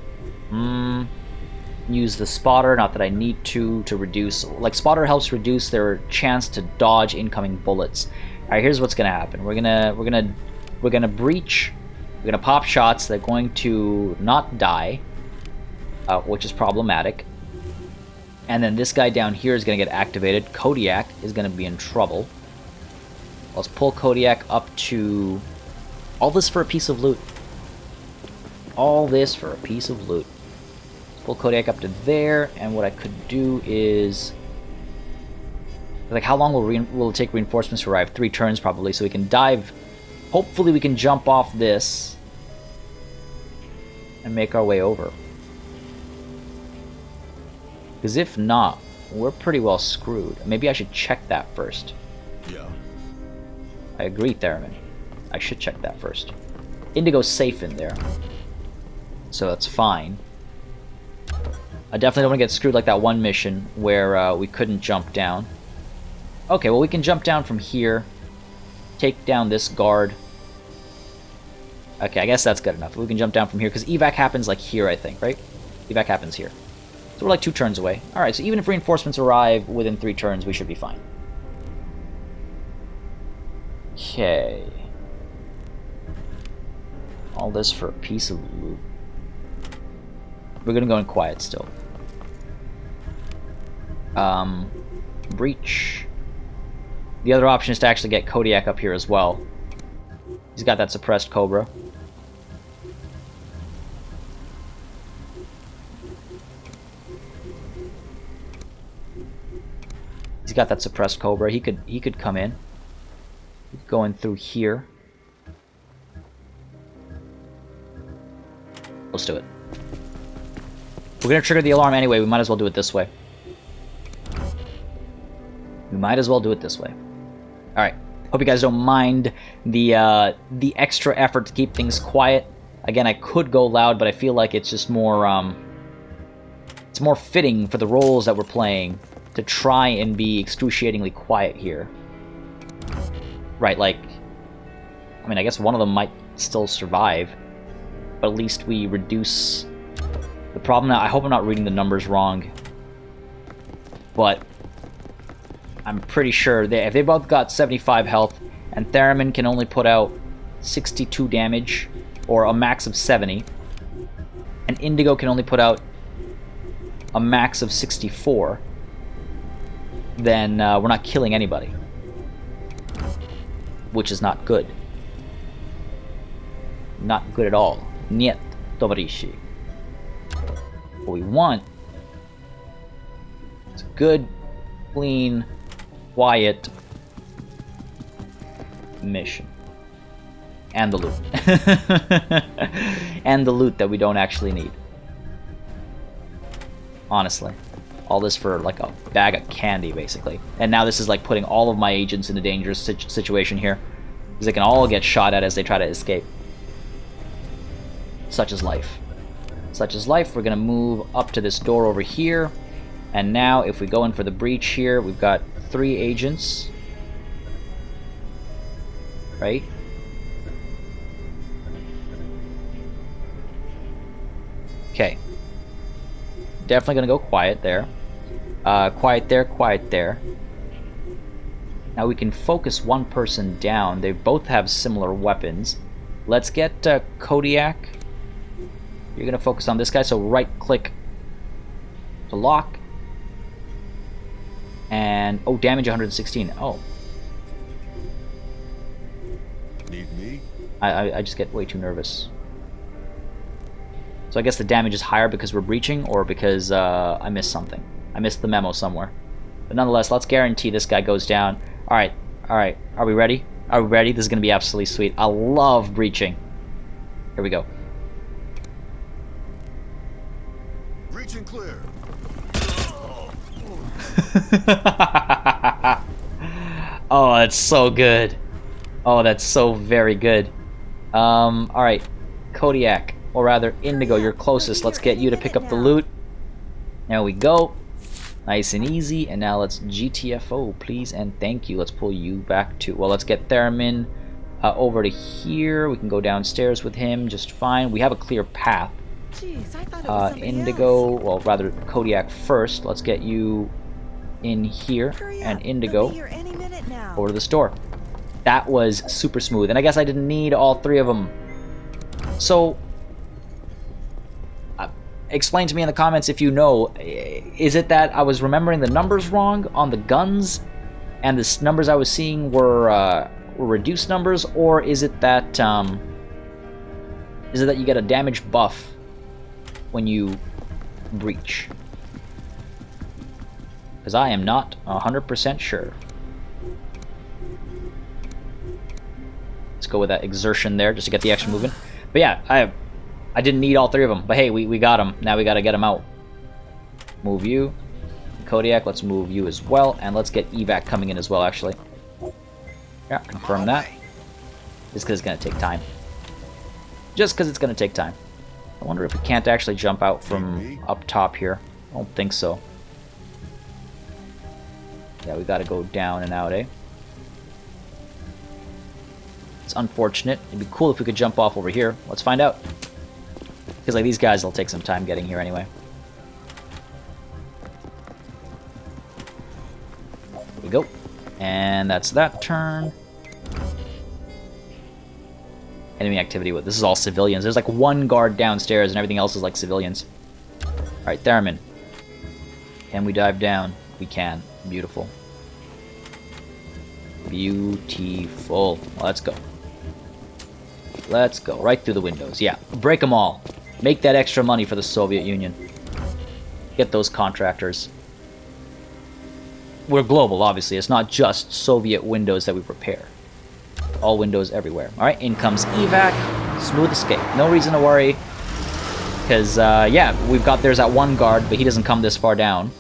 Use the spotter, not that I need to reduce. Like, spotter helps reduce their chance to dodge incoming bullets. All right, here's what's gonna happen. We're gonna breach. We're gonna pop shots. They're going to not die, which is problematic. And then this guy down here is gonna get activated. KODIAK is gonna be in trouble. Let's pull KODIAK up to. All this for a piece of loot. All this for a piece of loot. Pull KODIAK up to there, and what I could do is, like, how long will it take reinforcements to arrive? 3 turns probably, so we can dive. Hopefully we can jump off this and make our way over. Because if not, we're pretty well screwed. Maybe I should check that first. Yeah. I agree, Theremin. I should check that first. Indigo's safe in there, so that's fine. I definitely don't want to get screwed like that one mission where we couldn't jump down. Okay, well, we can jump down from here, take down this guard. Okay, I guess that's good enough. We can jump down from here, because evac happens like here, I think, right? Evac happens here. So we're like 2 turns away. Alright, so even if reinforcements arrive within 3 turns, we should be fine. Okay. All this for a piece of loot. We're gonna go in quiet still. Breach. The other option is to actually get KODIAK up here as well. He's got that suppressed Cobra. He's got that suppressed Cobra. He could come in. He could go in through here. Let's do it. We're gonna trigger the alarm anyway. We might as well do it this way. We might as well do it this way. All right. Hope you guys don't mind the extra effort to keep things quiet. Again, I could go loud, but I feel like it's just more it's more fitting for the roles that we're playing to try and be excruciatingly quiet here. Right, like, I mean, I guess one of them might still survive, but at least we reduce the problem. Now, I hope I'm not reading the numbers wrong, but I'm pretty sure if they both got 75 health, and Theremin can only put out 62 damage, or a max of 70, and Indigo can only put out a max of 64, then we're not killing anybody. Which is not good. Not good at all. Niet, товарищи. What we want is a good, clean, quiet mission. And the loot. And the loot that we don't actually need. Honestly. All this for like a bag of candy, basically. And now this is like putting all of my agents in a dangerous situation here. Because they can all get shot at as they try to escape. Such is life. Such is life. We're going to move up to this door over here. And now if we go in for the breach here, we've got 3 agents. Right? Okay. Definitely going to go quiet there. Quiet there, quiet there. Now we can focus one person down. They both have similar weapons. Let's get KODIAK. You're going to focus on this guy, so right-click to lock. And, oh, damage 116. Oh. Need me? I just get way too nervous. So I guess the damage is higher because we're breaching, or because I missed something. I missed the memo somewhere. But nonetheless, let's guarantee this guy goes down. Alright, alright. Are we ready? Are we ready? This is going to be absolutely sweet. I love breaching. Here we go. Breaching clear. Oh, that's so good. Oh, that's so very good. Alright. KODIAK, or rather Indigo, you're closest. Let's get you to pick up the loot. There we go. Nice and easy. And now let's GTFO, please and thank you. Let's pull you back to... Well, let's get Theremin over to here. We can go downstairs with him just fine. We have a clear path. Jeez, I thought it was somebody Indigo, else. well, rather KODIAK first. Let's get you in here. Hurry And up, Indigo they'll be here any minute now. over to the store. That was super smooth. And I guess I didn't need all 3 of them. So... explain to me in the comments if you know, is it that I was remembering the numbers wrong on the guns and the numbers I was seeing were reduced numbers, or is it that you get a damage buff when you breach? Because I am not 100% sure. Let's go with that exertion there just to get the extra movement. But yeah, I didn't need all 3 of them, but hey, we got them. Now we gotta get them out. Move you. KODIAK, let's move you as well. And let's get evac coming in as well, actually. Yeah, confirm that. Just because it's gonna take time. Just because it's gonna take time. I wonder if we can't actually jump out from up top here. I don't think so. Yeah, we gotta go down and out, eh? It's unfortunate. It'd be cool if we could jump off over here. Let's find out. Because like these guys will take some time getting here anyway. There we go. And that's that turn. Enemy activity. This is all civilians. There's like 1 guard downstairs and everything else is like civilians. Alright, Theremin. Can we dive down? We can. Beautiful. Beautiful. Let's go. Let's go. Right through the windows. Yeah. Break them all. Make that extra money for the Soviet Union. Get those contractors. We're global, obviously. It's not just Soviet windows that we repair. All windows everywhere. Alright, in comes evac. Smooth escape. No reason to worry. Because, yeah, we've got there's that 1 guard, but he doesn't come this far down.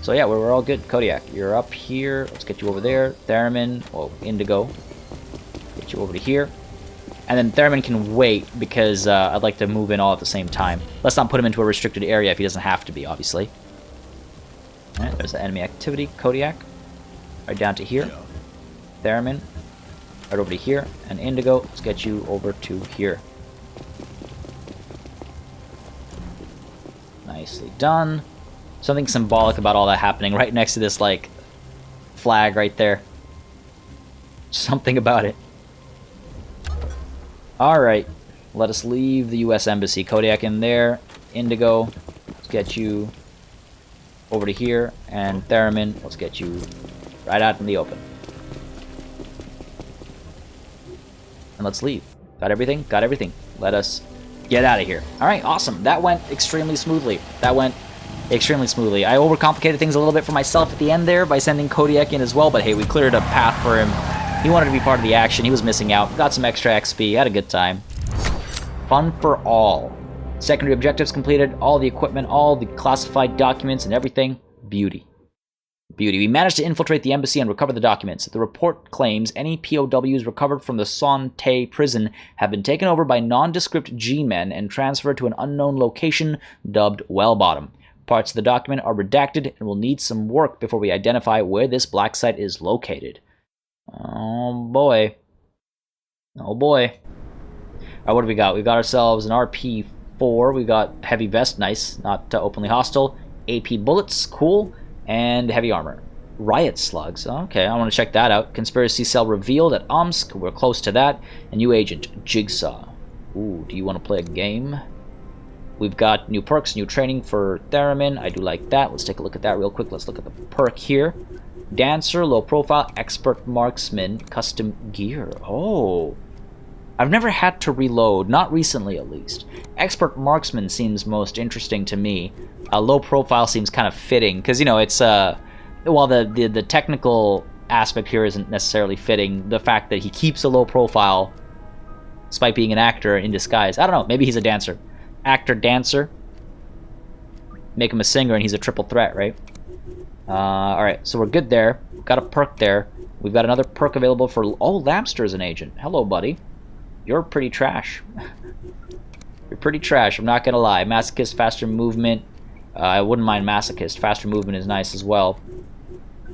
So yeah, we're all good. KODIAK, you're up here. Let's get you over there. Theremin, well, Indigo. Get you over to here. And then Theremin can wait because I'd like to move in all at the same time. Let's not put him into a restricted area if he doesn't have to be, obviously. Alright, there's the enemy activity. KODIAK. Right down to here. Theremin. Right over to here. And Indigo, let's get you over to here. Nicely done. Something symbolic about all that happening right next to this, like, flag right there. Something about it. Alright, let us leave the U.S. Embassy. KODIAK in there. Indigo, let's get you over to here. And Theremin, let's get you right out in the open. And let's leave. Got everything? Got everything. Let us Get out of here. All right, awesome. That went extremely smoothly. I overcomplicated things a little bit for myself at the end there by sending KODIAK in as well, but hey, we cleared a path for him. He wanted to be part of the action. He was missing out. Got some extra XP. Had a good time. Fun for all. Secondary objectives completed. All the equipment, all the classified documents and everything. Beauty. Beauty. We managed to infiltrate the embassy and recover the documents. The report claims any POWs recovered from the Sonte prison have been taken over by nondescript G-men and transferred to an unknown location dubbed Wellbottom. Parts of the document are redacted and will need some work before we identify where this black site is located. Oh boy. Oh boy. Alright, what do we got? We got ourselves an RP4. We got heavy vest, nice, not openly hostile. AP bullets, cool. And heavy armor. Riot slugs. Okay, I want to check that out. Conspiracy cell revealed at Omsk. We're close to that. A new agent, Jigsaw. Ooh, do you want to play a game? We've got new perks, new training for Theremin. I do like that. Let's take a look at that real quick. Let's look at the perk here. Dancer, low profile, expert marksman, custom gear. Oh. I've never had to reload, not recently at least. Expert marksman seems most interesting to me. Low profile seems kind of fitting, because, you know, it's, while the technical aspect here isn't necessarily fitting, the fact that he keeps a low profile despite being an actor in disguise. I don't know, maybe he's a dancer. Actor, dancer. Make him a singer and he's a triple threat, right? Alright, so we're good there. We've got a perk there. We've got another perk available for... Oh, Lamster is an agent. Hello, buddy. You're pretty trash. You're pretty trash, I'm not gonna lie. Masochist, faster movement. I wouldn't mind Masochist. Faster movement is nice as well.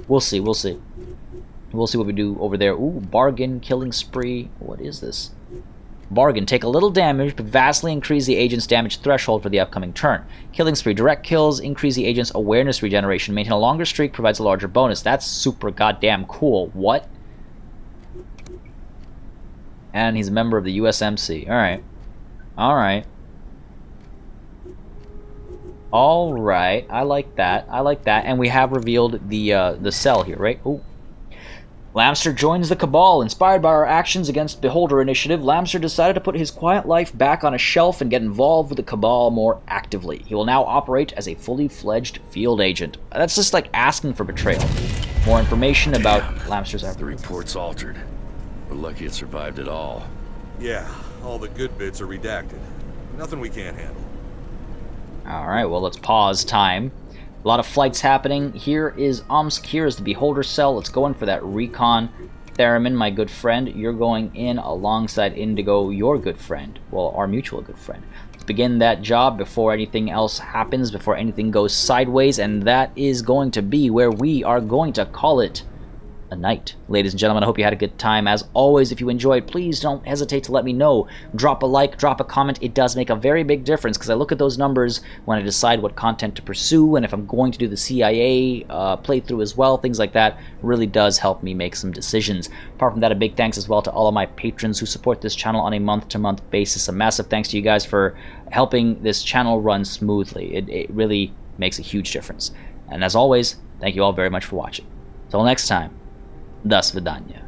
We'll see, we'll see. We'll see what we do over there. Ooh, bargain, killing spree. What is this? Bargain, take a little damage, but vastly increase the agent's damage threshold for the upcoming turn. Killing spree, direct kills, increase the agent's awareness regeneration. Maintain a longer streak, provides a larger bonus. That's super goddamn cool. What? And he's a member of the USMC. Alright. Alright. Alright, I like that. I like that. And we have revealed the cell here, right? Ooh. Lamster joins the Cabal. Inspired by our actions against Beholder Initiative, Lamster decided to put his quiet life back on a shelf and get involved with the Cabal more actively. He will now operate as a fully fledged field agent. That's just like asking for betrayal. More information about Lamster's efforts. The report's altered. We're lucky it survived at all. Yeah, all the good bits are redacted. Nothing we can't handle. Alright, well, let's pause time. A lot of flights happening. Here is Omsk. Here is the Beholder cell. Let's go in for that recon. Theremin, my good friend, you're going in alongside Indigo, your good friend. Well, our mutual good friend. Let's begin that job before anything else happens, before anything goes sideways, and that is going to be where we are going to call it a night. Ladies and gentlemen, I hope you had a good time. As always, if you enjoyed, please don't hesitate to let me know. Drop a like, drop a comment. It does make a very big difference because I look at those numbers when I decide what content to pursue, and if I'm going to do the CIA playthrough as well, things like that really does help me make some decisions. Apart from that, a big thanks as well to all of my patrons who support this channel on a month-to-month basis. A massive thanks to you guys for helping this channel run smoothly. It really makes a huge difference. And as always, thank you all very much for watching. Till next time. До свидания.